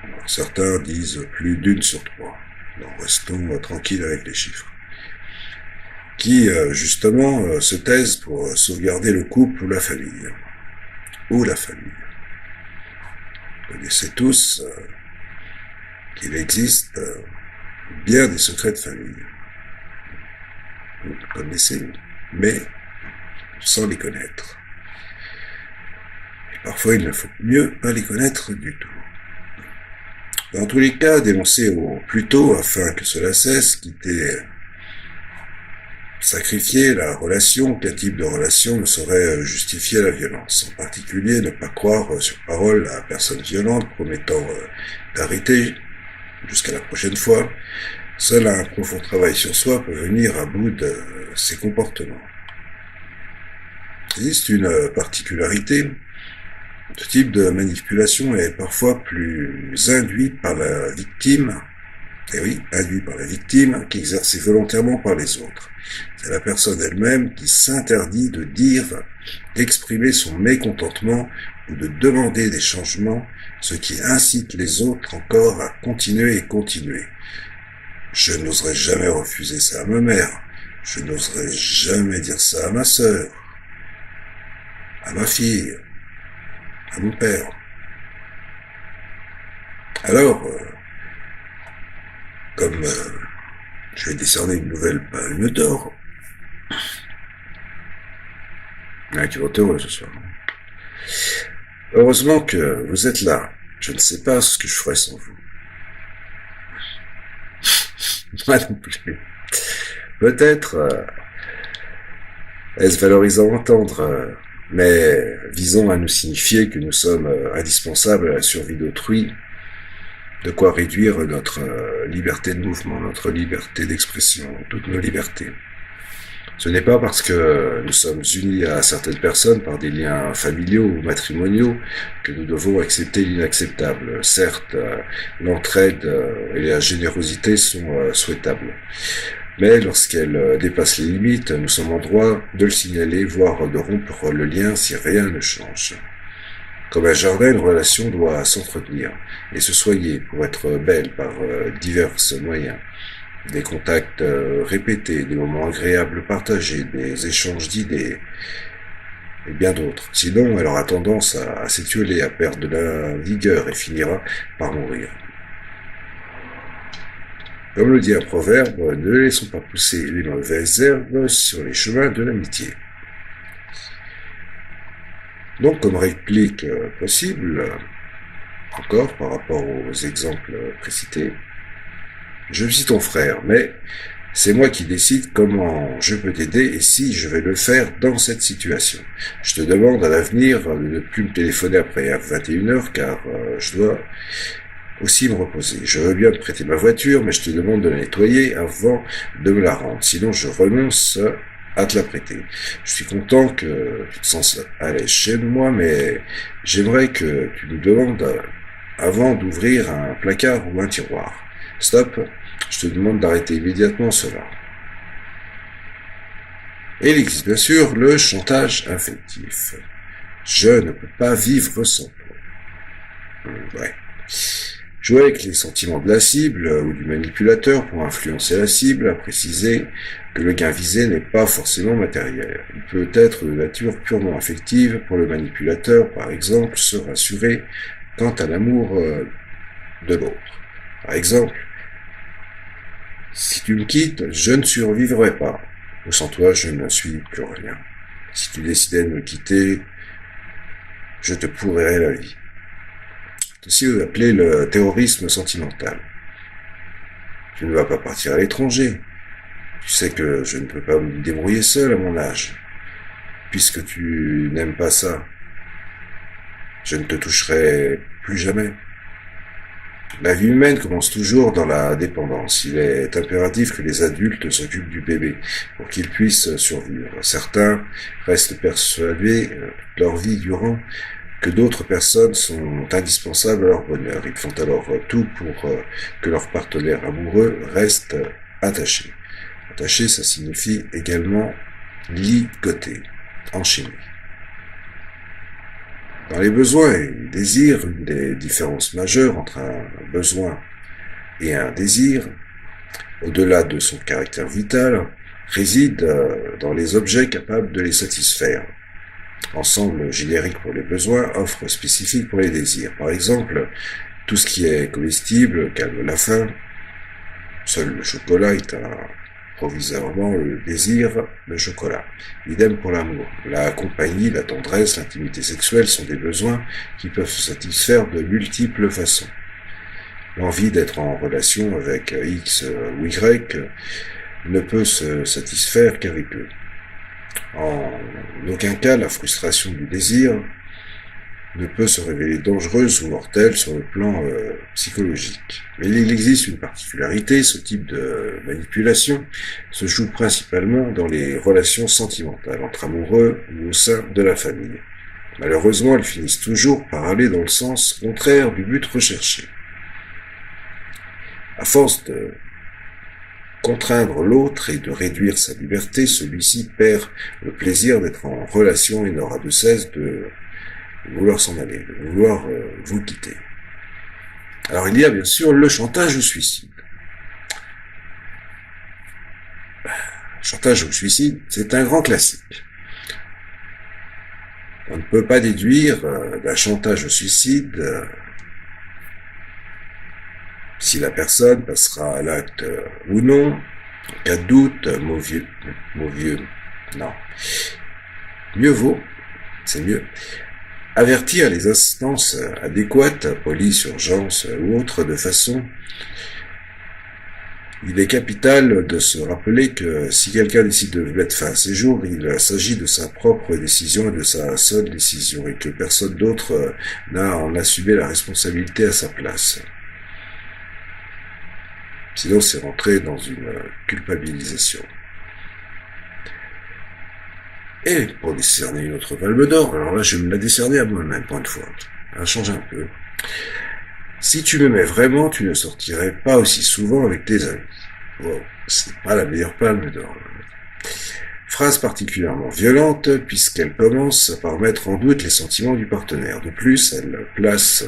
Alors, certains disent plus d'une sur trois. Alors, restons tranquilles avec les chiffres. Qui, justement, se taisent pour sauvegarder le couple ou la famille. Ou la famille. Vous connaissez tous qu'il existe bien des secrets de famille. Vous le connaissez, mais sans les connaître. Et parfois, il ne faut mieux pas les connaître du tout. Dans tous les cas, dénoncer au plus tôt afin que cela cesse, quitter, sacrifier la relation, qu'un type de relation ne saurait justifier la violence. En particulier, ne pas croire sur parole à personne violente promettant d'arrêter jusqu'à la prochaine fois. Seul un profond travail sur soi peut venir à bout de ses comportements. Il existe une particularité. Ce type de manipulation est parfois plus induit par la victime, et oui, induit par la victime, qu'exercée volontairement par les autres. C'est la personne elle-même qui s'interdit de dire, d'exprimer son mécontentement ou de demander des changements, ce qui incite les autres encore à continuer et continuer. Je n'oserais jamais refuser ça à ma mère, je n'oserais jamais dire ça à ma sœur, à ma fille, à mon père. Alors, comme je vais décerner une nouvelle palme d'or, tu vas être heureux ce soir. Heureusement que vous êtes là. Je ne sais pas ce que je ferais sans vous. Moi non plus. Peut-être est-ce valorisant à entendre, mais visons à nous signifier que nous sommes indispensables à la survie d'autrui, de quoi réduire notre liberté de mouvement, notre liberté d'expression, toutes nos libertés. Ce n'est pas parce que nous sommes unis à certaines personnes par des liens familiaux ou matrimoniaux que nous devons accepter l'inacceptable. Certes, l'entraide et la générosité sont souhaitables. Mais lorsqu'elles dépassent les limites, nous sommes en droit de le signaler, voire de rompre le lien si rien ne change. Comme un jardin, une relation doit s'entretenir et se soigner pour être belle par divers moyens. Des contacts répétés, des moments agréables partagés, des échanges d'idées et bien d'autres. Sinon, elle aura tendance à s'étioler, à perdre de la vigueur et finira par mourir. Comme le dit un proverbe, ne laissons pas pousser les mauvaises herbes sur les chemins de l'amitié. Donc, comme réplique possible, encore par rapport aux exemples précités, je suis ton frère, mais c'est moi qui décide comment je peux t'aider et si je vais le faire dans cette situation. Je te demande à l'avenir de ne plus me téléphoner après 21h car je dois aussi me reposer. Je veux bien te prêter ma voiture, mais je te demande de la nettoyer avant de me la rendre. Sinon, je renonce à te la prêter. Je suis content que tu te sens à l'aise chez moi, mais j'aimerais que tu nous demandes avant d'ouvrir un placard ou un tiroir. Stop, Je te demande d'arrêter immédiatement cela. Et il existe bien sûr le chantage affectif. Je ne peux pas vivre sans toi. Ouais. Jouer avec les sentiments de la cible ou du manipulateur pour influencer la cible a précisé que le gain visé n'est pas forcément matériel. Il peut être de nature purement affective pour le manipulateur, par exemple, se rassurer quant à l'amour de l'autre. Par exemple, si tu me quittes, je ne survivrai pas. Ou sans toi, je ne suis plus rien. Si tu décidais de me quitter, je te pourrirai la vie. C'est aussi appelé le terrorisme sentimental. Tu ne vas pas partir à l'étranger. Tu sais que je ne peux pas me débrouiller seul à mon âge. Puisque tu n'aimes pas ça, je ne te toucherai plus jamais. La vie humaine commence toujours dans la dépendance. Il est impératif que les adultes s'occupent du bébé pour qu'il puisse survivre. Certains restent persuadés toute leur vie durant que d'autres personnes sont indispensables à leur bonheur. Ils font alors tout pour que leur partenaire amoureux reste attaché. Attaché, ça signifie également ligoté, enchaîné. Dans les besoins et les désirs, une des différences majeures entre un besoin et un désir, au-delà de son caractère vital, réside dans les objets capables de les satisfaire. Ensemble générique pour les besoins, offre spécifique pour les désirs. Par exemple, tout ce qui est comestible calme la faim. Seul le chocolat est provisoirement le désir de chocolat. Idem pour l'amour. La compagnie, la tendresse, l'intimité sexuelle sont des besoins qui peuvent se satisfaire de multiples façons. L'envie d'être en relation avec X ou Y ne peut se satisfaire qu'avec eux. En aucun cas, la frustration du désir ne peut se révéler dangereuse ou mortelle sur le plan psychologique. Mais il existe une particularité, ce type de manipulation se joue principalement dans les relations sentimentales entre amoureux ou au sein de la famille. Malheureusement, elles finissent toujours par aller dans le sens contraire du but recherché. À force de contraindre l'autre et de réduire sa liberté, celui-ci perd le plaisir d'être en relation et n'aura de cesse de vouloir s'en aller, de vouloir vous quitter. Alors il y a bien sûr le chantage au suicide. Chantage au suicide, c'est un grand classique. On ne peut pas déduire d'un chantage au suicide si la personne passera à l'acte ou non. En cas de doute, mot vieux, non. Mieux vaut, c'est mieux, avertir les instances adéquates, police, urgence ou autres, de façon. Il est capital de se rappeler que si quelqu'un décide de mettre fin à ses jours, il s'agit de sa propre décision et de sa seule décision, et que personne d'autre n'a à en assumer la responsabilité à sa place. Sinon, c'est rentrer dans une culpabilisation. Et pour décerner une autre palme d'or, alors là, je vais me la décerner à moi-même, pour une fois. Ça change un peu. Si tu m'aimais vraiment, tu ne sortirais pas aussi souvent avec tes amis. Bon, c'est pas la meilleure palme d'or. Phrase particulièrement violente, puisqu'elle commence par mettre en doute les sentiments du partenaire. De plus, elle place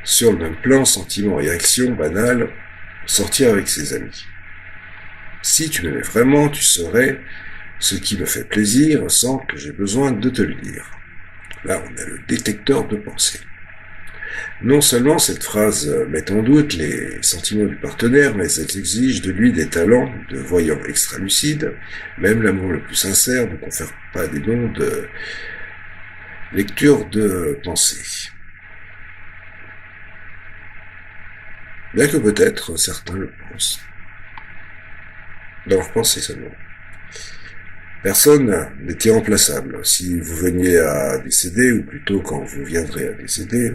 sur le même plan sentiments et actions banales, sortir avec ses amis. Si tu m'aimais vraiment, tu saurais ce qui me fait plaisir sans que j'ai besoin de te le dire. Là, on a le détecteur de pensée. Non seulement cette phrase met en doute les sentiments du partenaire, mais elle exige de lui des talents de voyant extra-lucide. Même l'amour le plus sincère ne confère pas des dons de lecture de pensée. Bien que peut-être certains le pensent. Dans leur pensée seulement. Personne n'est irremplaçable. Si vous veniez à décéder, ou plutôt quand vous viendrez à décéder,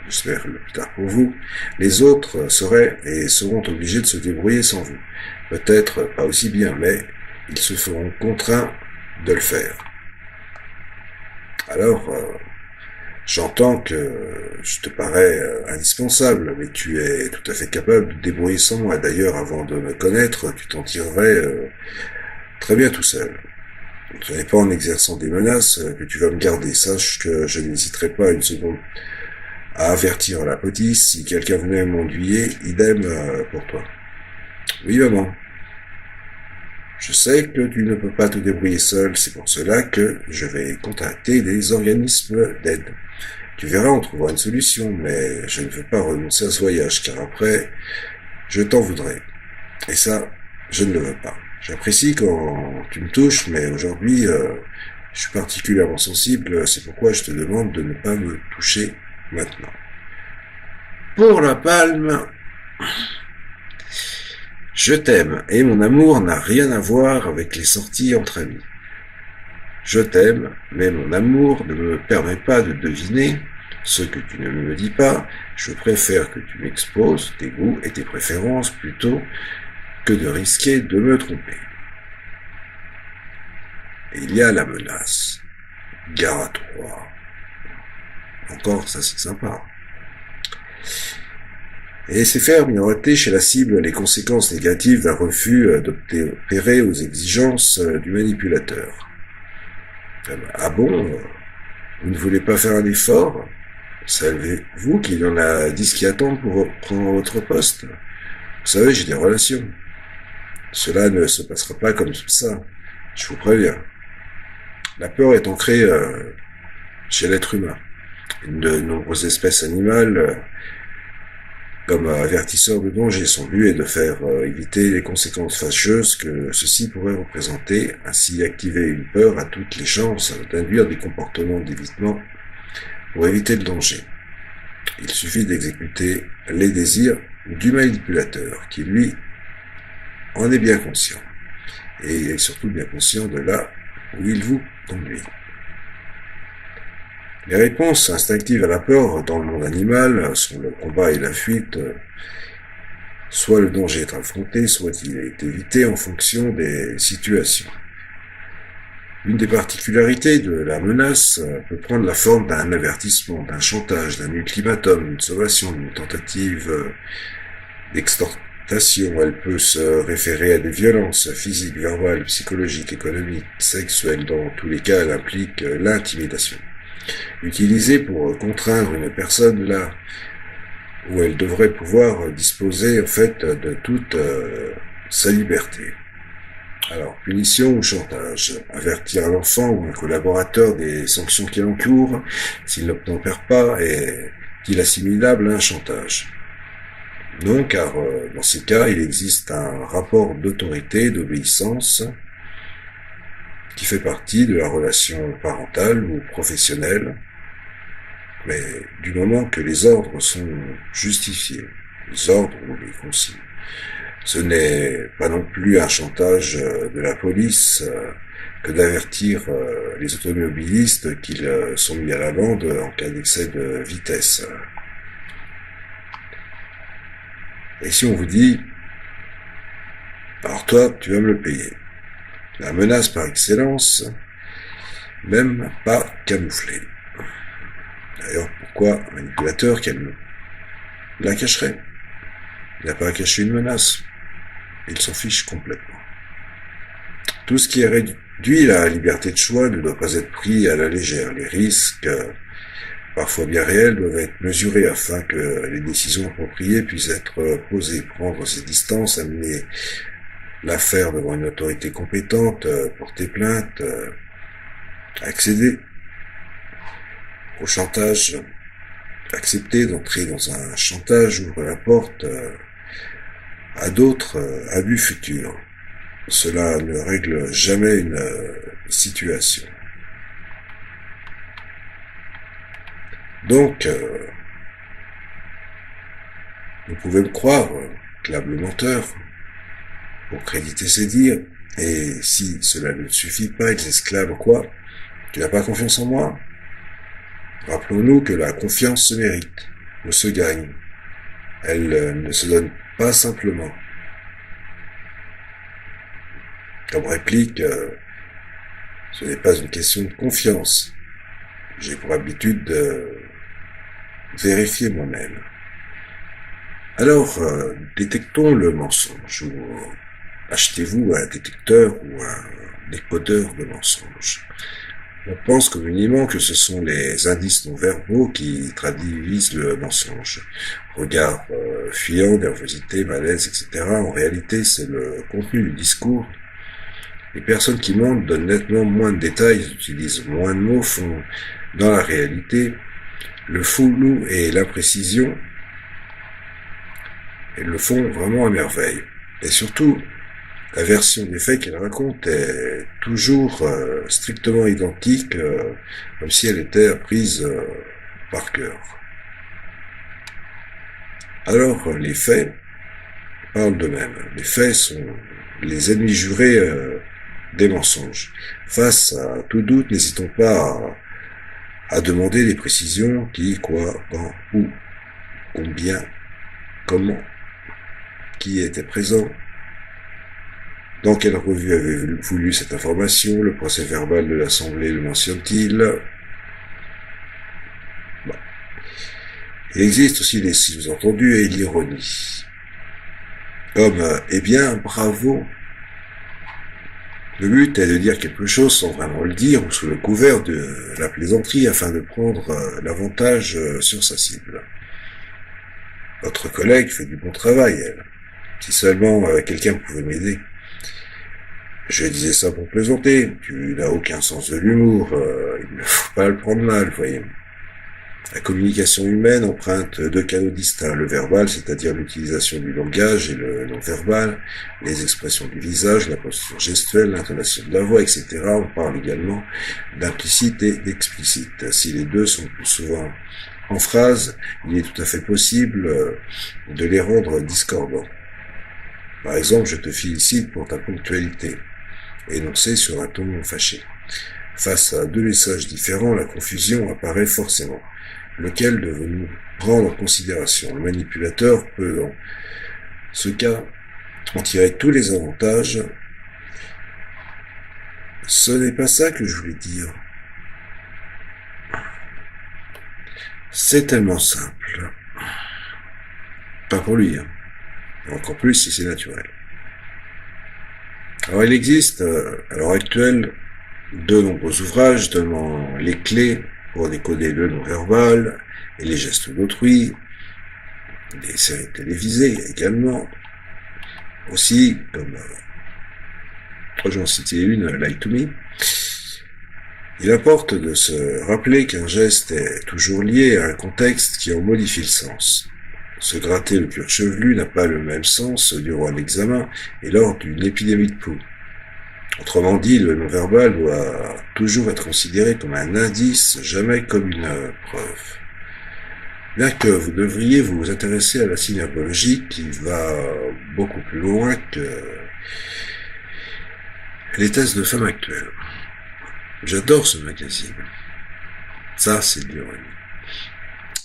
j'espère le plus tard pour vous, les autres seraient et seront obligés de se débrouiller sans vous. Peut-être pas aussi bien, mais ils se feront contraints de le faire. Alors, J'entends que je te parais indispensable, mais tu es tout à fait capable de te débrouiller sans moi. D'ailleurs, avant de me connaître, tu t'en tirerais très bien tout seul. Ce n'est pas en exerçant des menaces que tu vas me garder. Sache que je n'hésiterai pas une seconde à avertir la police si quelqu'un venait m'ennuyer, idem pour toi. Oui, maman. Je sais que tu ne peux pas te débrouiller seul, c'est pour cela que je vais contacter des organismes d'aide. Tu verras, on trouvera une solution, mais je ne veux pas renoncer à ce voyage, car après, je t'en voudrais. Et ça, je ne le veux pas. J'apprécie quand tu me touches, mais aujourd'hui, je suis particulièrement sensible, c'est pourquoi je te demande de ne pas me toucher maintenant. Pour la palme, je t'aime, et mon amour n'a rien à voir avec les sorties entre amis. Je t'aime, mais mon amour ne me permet pas de deviner ce que tu ne me dis pas. Je préfère que tu m'exposes tes goûts et tes préférences plutôt que de risquer de me tromper. Et il y a la menace. Gare à toi. Encore, ça c'est sympa. Et c'est faire miroiter chez la cible les conséquences négatives d'un refus d'obtempérer aux exigences du manipulateur. Ah bon, vous ne voulez pas faire un effort? Savez-vous qu'il y en a 10 qui attendent pour reprendre votre poste? Vous savez, j'ai des relations. Cela ne se passera pas comme ça, je vous préviens. La peur est ancrée chez l'être humain. De nombreuses espèces animales, comme avertisseurs de danger, son but est de faire éviter les conséquences fâcheuses que ceci pourrait représenter, ainsi activer une peur à toutes les chances d'induire des comportements d'évitement pour éviter le danger. Il suffit d'exécuter les désirs du manipulateur, qui lui en est bien conscient, et est surtout bien conscient de là où il vous conduit. Les réponses instinctives à la peur dans le monde animal sont le combat et la fuite. Soit le danger est affronté, soit il est évité en fonction des situations. Une des particularités de la menace peut prendre la forme d'un avertissement, d'un chantage, d'un ultimatum, d'une sommation, d'une tentative d'extortation. Elle peut se référer à des violences physiques, verbales, psychologiques, économiques, sexuelles. Dans tous les cas, elle implique l'intimidation. Utilisée pour contraindre une personne là où elle devrait pouvoir disposer en fait de toute sa liberté. Alors, punition ou chantage. Avertir l'enfant ou un collaborateur des sanctions qui l'entourent s'il n'obtempère pas est-il assimilable à un chantage? Non, car dans ces cas, il existe un rapport d'autorité, d'obéissance qui fait partie de la relation parentale ou professionnelle, mais du moment que les ordres sont justifiés, les ordres ou les consignes. Ce n'est pas non plus un chantage de la police que d'avertir les automobilistes qu'ils sont mis à l'amende en cas d'excès de vitesse. Et si on vous dit, alors toi, tu vas me le payer. La menace par excellence, même pas camouflée. D'ailleurs, pourquoi un manipulateur qu'elle la cacherait? Il n'a pas à cacher une menace. Il s'en fiche complètement. Tout ce qui est réduit à la liberté de choix ne doit pas être pris à la légère. Les risques, parfois bien réels, doivent être mesurés afin que les décisions appropriées puissent être posées. Prendre ses distances, amener l'affaire devant une autorité compétente, porter plainte, accéder au chantage, accepter d'entrer dans un chantage ouvre la porte à d'autres abus futurs. Cela ne règle jamais une situation. Donc, vous pouvez me croire, câble menteur, pour créditer ses dires, et si cela ne suffit pas, ils exclament quoi? Tu n'as pas confiance en moi? Rappelons-nous que la confiance se mérite, ou se gagne. Elle ne se donne pas simplement. Comme réplique, ce n'est pas une question de confiance, J'ai pour habitude de vérifier moi-même. Alors, détectons le mensonge, ou achetez-vous un détecteur ou un décodeur de mensonges. On pense communément que ce sont les indices non-verbaux qui traduisent le mensonge. Regard fuyant, nervosité, malaise, etc. En réalité, c'est le contenu du discours. Les personnes qui mentent donnent nettement moins de détails, utilisent moins de mots, font dans la réalité le flou et l'imprécision. Elles le font vraiment à merveille. Et surtout, la version des faits qu'elle raconte est toujours strictement identique, comme si elle était apprise par cœur. Alors, les faits parlent d'eux-mêmes. Les faits sont les ennemis jurés des mensonges. Face à tout doute, n'hésitons pas à demander des précisions, qui, quoi, quand, où, combien, comment, qui était présent, dans quelle revue avez-vous lu cette information, le procès verbal de l'Assemblée le mentionne-t-il? Bon. Il existe aussi les sous-entendus et l'ironie. Comme « eh bien, bravo ». Le but est de dire quelque chose sans vraiment le dire ou sous le couvert de la plaisanterie afin de prendre l'avantage sur sa cible. Votre collègue fait du bon travail, elle. Si seulement quelqu'un pouvait m'aider. Je disais ça pour plaisanter. Tu n'as aucun sens de l'humour. Il ne faut pas le prendre mal, voyez. La communication humaine emprunte deux canaux distincts. Le verbal, c'est-à-dire l'utilisation du langage, et le non-verbal, les expressions du visage, la posture gestuelle, l'intonation de la voix, etc. On parle également d'implicite et d'explicite. Si les deux sont plus souvent en phrase, il est tout à fait possible de les rendre discordants. Par exemple, je te félicite pour ta ponctualité, énoncé sur un ton fâché. Face à deux messages différents, la confusion apparaît forcément. Lequel devons-nous prendre en considération? Le manipulateur peut, dans ce cas, en tirer tous les avantages. Ce n'est pas ça que je voulais dire. C'est tellement simple. Pas pour lui, hein. Encore plus si c'est naturel. Alors il existe, à l'heure actuelle, de nombreux ouvrages donnant les clés pour décoder le non-verbal et les gestes d'autrui, des séries télévisées également, aussi, comme j'en citais une, Lie to Me. Il importe de se rappeler qu'un geste est toujours lié à un contexte qui en modifie le sens. Se gratter le cuir chevelu n'a pas le même sens durant un examen et lors d'une épidémie de pouls. Autrement dit, le non-verbal doit toujours être considéré comme un indice, jamais comme une preuve. Bien que vous devriez vous intéresser à la synagogie qui va beaucoup plus loin que les tests de femmes actuelles. J'adore ce magazine. Ça, c'est de l'ironie.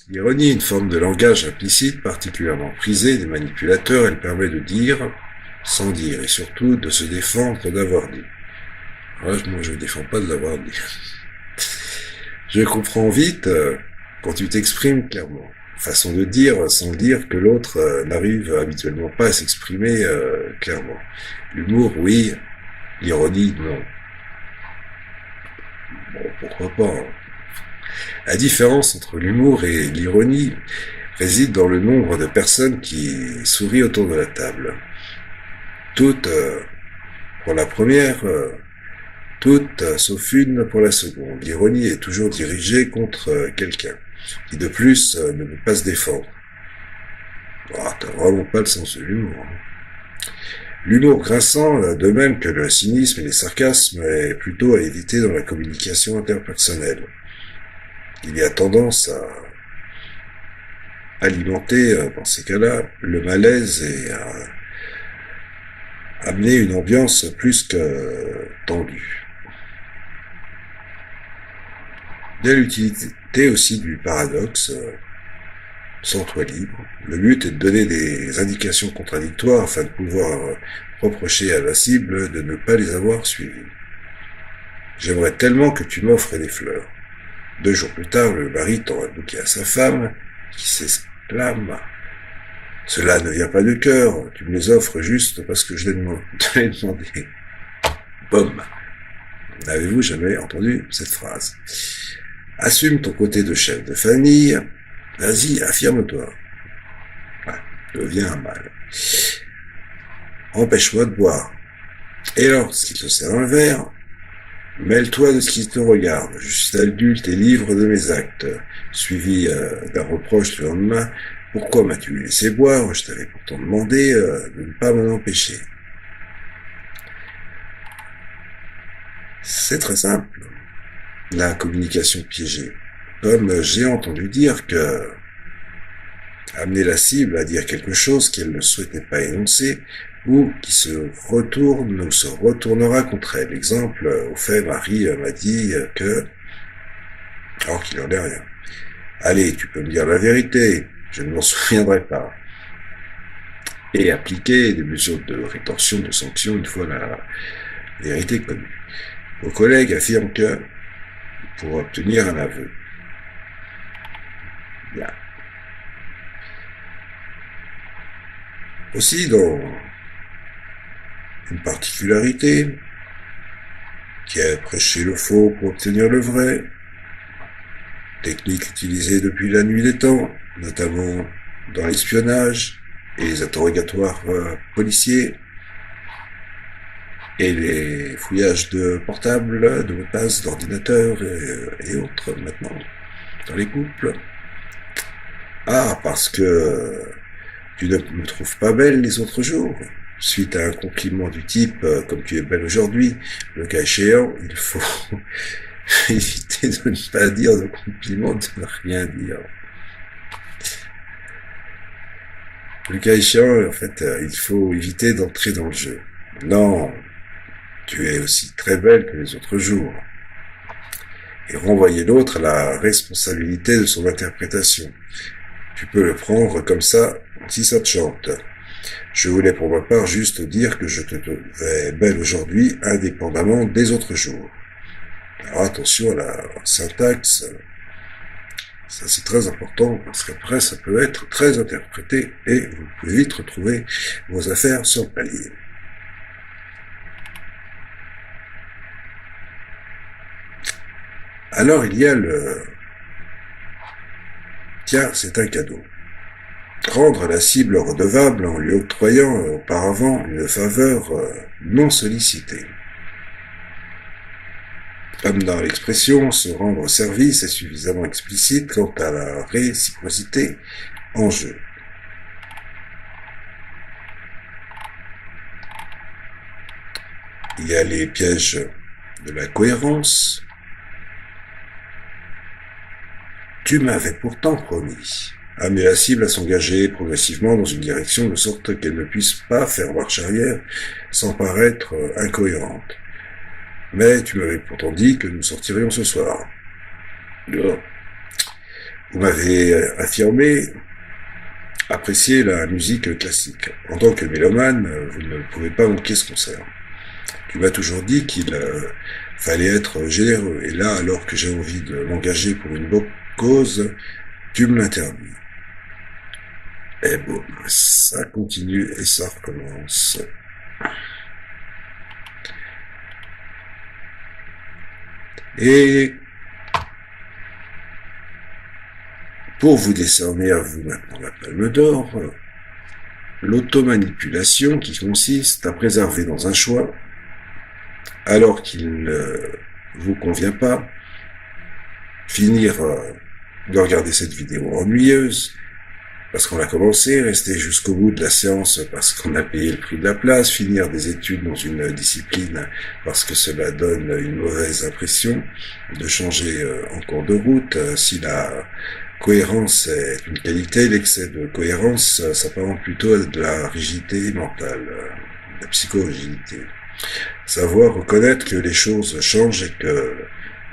L'ironie est une forme de langage implicite particulièrement prisée des manipulateurs. Elle permet de dire sans dire et surtout de se défendre d'avoir dit. Alors là, moi, je ne défends pas de l'avoir dit. Je comprends vite quand tu t'exprimes clairement. Façon de dire sans dire que l'autre n'arrive habituellement pas à s'exprimer clairement. L'humour, oui. L'ironie, non. Bon, pourquoi pas. La différence entre l'humour et l'ironie réside dans le nombre de personnes qui sourient autour de la table. Toutes pour la première, toutes sauf une pour la seconde. L'ironie est toujours dirigée contre quelqu'un qui de plus ne peut pas se défendre. T'as vraiment pas le sens de l'humour. L'humour grinçant, de même que le cynisme et les sarcasmes, est plutôt à éviter dans la communication interpersonnelle. Il y a tendance à alimenter, dans ces cas-là, le malaise et à amener une ambiance plus que tendue. Il y a l'utilité aussi du paradoxe, sens-toi libre. Le but est de donner des indications contradictoires afin de pouvoir reprocher à la cible de ne pas les avoir suivies. J'aimerais tellement que tu m'offres des fleurs. 2 jours plus tard, le mari tend un bouquet à sa femme, qui s'exclame: cela ne vient pas de cœur, tu me les offres juste parce que je l'ai demandé. Boum. N'avez-vous jamais entendu cette phrase? Assume ton côté de chef de famille. Vas-y, affirme-toi. Ah, deviens un mâle. Empêche-moi de boire. Et lorsqu'il te sert un verre, mêle-toi de ce qui te regarde. Je suis adulte et libre de mes actes. Suivi d'un reproche le lendemain. Pourquoi m'as-tu laissé boire? Je t'avais pourtant demandé de ne pas m'en empêcher. C'est très simple. La communication piégée. Comme j'ai entendu dire que amener la cible à dire quelque chose qu'elle ne souhaitait pas énoncer, ou qui se retourne ou se retournera contre elle. Exemple, au fait, Marie m'a dit que, alors qu'il n'en est rien. Allez, tu peux me dire la vérité, je ne m'en souviendrai pas. Et appliquer des mesures de rétorsion, de sanction, une fois la vérité connue. Vos collègues affirment que, pour obtenir un aveu. Bien. Aussi, dans une particularité, qui est prêcher le faux pour obtenir le vrai, technique utilisée depuis la nuit des temps, notamment dans l'espionnage et les interrogatoires policiers, et les fouillages de portables, de mots de passe, d'ordinateurs et autres maintenant, dans les couples. Ah, parce que tu ne me trouves pas belle les autres jours. Suite à un compliment du type « comme tu es belle aujourd'hui », le cas échéant, il faut éviter de ne pas dire de compliment, de ne rien dire. Le cas échéant, en fait, il faut éviter d'entrer dans le jeu. Non, tu es aussi très belle que les autres jours. Et renvoyer l'autre à la responsabilité de son interprétation. Tu peux le prendre comme ça, si ça te chante. Je voulais pour ma part juste dire que je te trouvais belle aujourd'hui, indépendamment des autres jours. Alors attention à la syntaxe, ça c'est très important, parce qu'après ça peut être très interprété, et vous pouvez vite retrouver vos affaires sur le palier. Alors il y a le... Tiens, c'est un cadeau. Rendre la cible redevable en lui octroyant auparavant une faveur non sollicitée. Comme dans l'expression, se rendre service est suffisamment explicite quant à la réciprocité en jeu. Il y a les pièges de la cohérence. Tu m'avais pourtant promis. Amener la cible à s'engager progressivement dans une direction de sorte qu'elle ne puisse pas faire marche arrière sans paraître incohérente. Mais tu m'avais pourtant dit que nous sortirions ce soir. Vous m'avez affirmé apprécier la musique classique. En tant que mélomane, vous ne pouvez pas manquer ce concert. Tu m'as toujours dit qu'il fallait être généreux. Et là, alors que j'ai envie de m'engager pour une bonne cause, tu me l'interdis. Et bon, ça continue et ça recommence. Et pour vous décerner à vous maintenant la palme d'or, l'automanipulation qui consiste à préserver dans un choix, alors qu'il ne vous convient pas, finir de regarder cette vidéo ennuyeuse, parce qu'on a commencé, rester jusqu'au bout de la séance parce qu'on a payé le prix de la place, finir des études dans une discipline parce que cela donne une mauvaise impression, de changer en cours de route. Si la cohérence est une qualité, l'excès de cohérence s'apparente plutôt à de la rigidité mentale, de la psychorigidité. Savoir reconnaître que les choses changent et que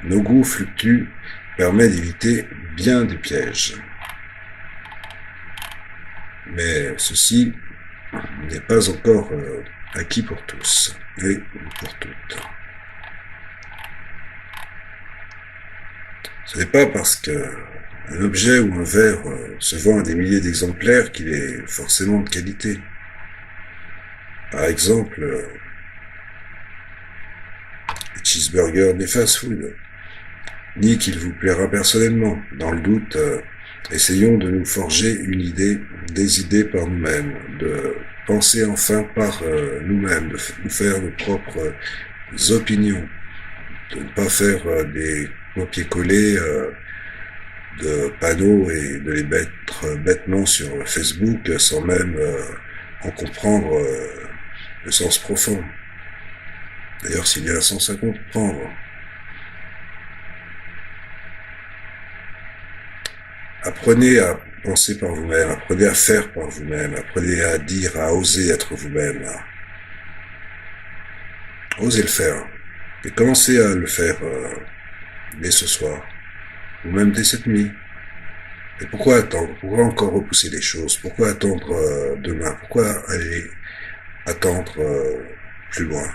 nos goûts fluctuent permet d'éviter bien des pièges. Mais ceci n'est pas encore acquis pour tous et pour toutes. Ce n'est pas parce que un objet ou un verre se vend à des milliers d'exemplaires qu'il est forcément de qualité. Par exemple, les cheeseburgers des fast-food, ni qu'il vous plaira personnellement. Dans le doute, essayons de nous forger une idée, des idées par nous-mêmes, de penser enfin par nous-mêmes, de nous faire nos propres opinions, de ne pas faire des copier-coller de panneaux et de les mettre bêtement sur Facebook sans même en comprendre le sens profond. D'ailleurs, s'il y a un sens à comprendre. Apprenez à penser par vous-même, apprenez à faire par vous-même, apprenez à dire, à oser être vous-même. Osez le faire. Et commencez à le faire dès ce soir, ou même dès cette nuit. Et pourquoi attendre? Pourquoi encore repousser les choses? Pourquoi attendre demain? Pourquoi aller attendre plus loin?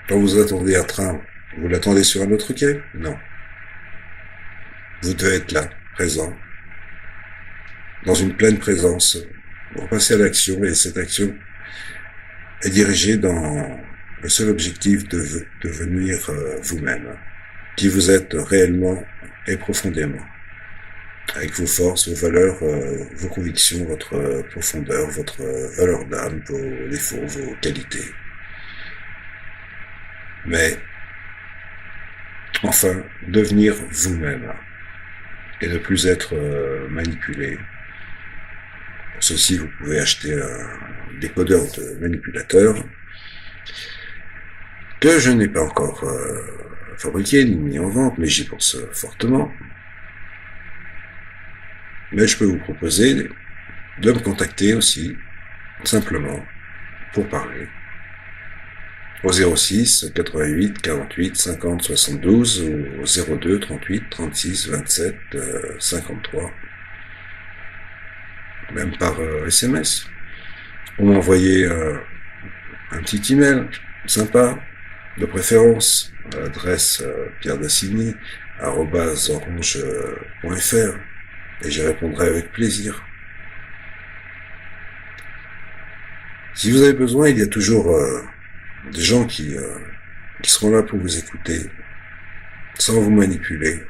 Quand vous attendez un train, vous l'attendez sur un autre quai? Non. Vous devez être là, présent, dans une pleine présence, pour passer à l'action, et cette action est dirigée dans le seul objectif de devenir vous-même, qui vous êtes réellement et profondément, avec vos forces, vos valeurs, vos convictions, votre profondeur, votre valeur d'âme, vos défauts, vos qualités. Mais, enfin, devenir vous-même et ne plus être manipulé. Pour ceci, vous pouvez acheter un décodeur de manipulateur que je n'ai pas encore fabriqué ni mis en vente, mais j'y pense fortement. Mais je peux vous proposer de me contacter aussi, simplement, pour parler, au 06 88 48 50 72 ou au 02 38 36 27 53, même par SMS, ou m'envoyer un petit email sympa, de préférence, à l'adresse pierredassigny@orange.fr, et j'y répondrai avec plaisir. Si vous avez besoin, il y a toujours des gens qui seront là pour vous écouter, sans vous manipuler,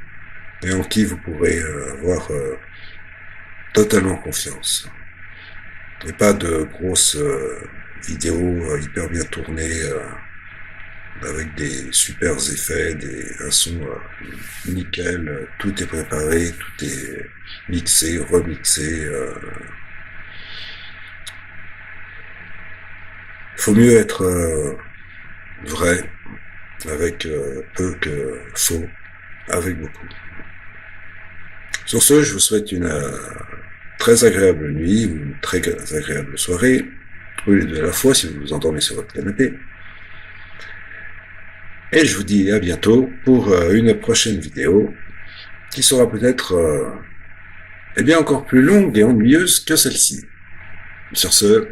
et en qui vous pourrez avoir totalement confiance. Et pas de grosses vidéos hyper bien tournées, avec des super effets, un son nickel, tout est préparé, tout est mixé, remixé. Faut mieux être vrai avec peu que faux avec beaucoup. Sur ce, je vous souhaite une très agréable nuit ou une très agréable soirée, ou les deux à la fois si vous vous endormez sur votre canapé. Et je vous dis à bientôt pour une prochaine vidéo qui sera peut-être encore plus longue et ennuyeuse que celle-ci. Sur ce,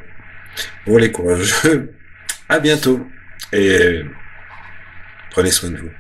pour les courageux, à bientôt et prenez soin de vous.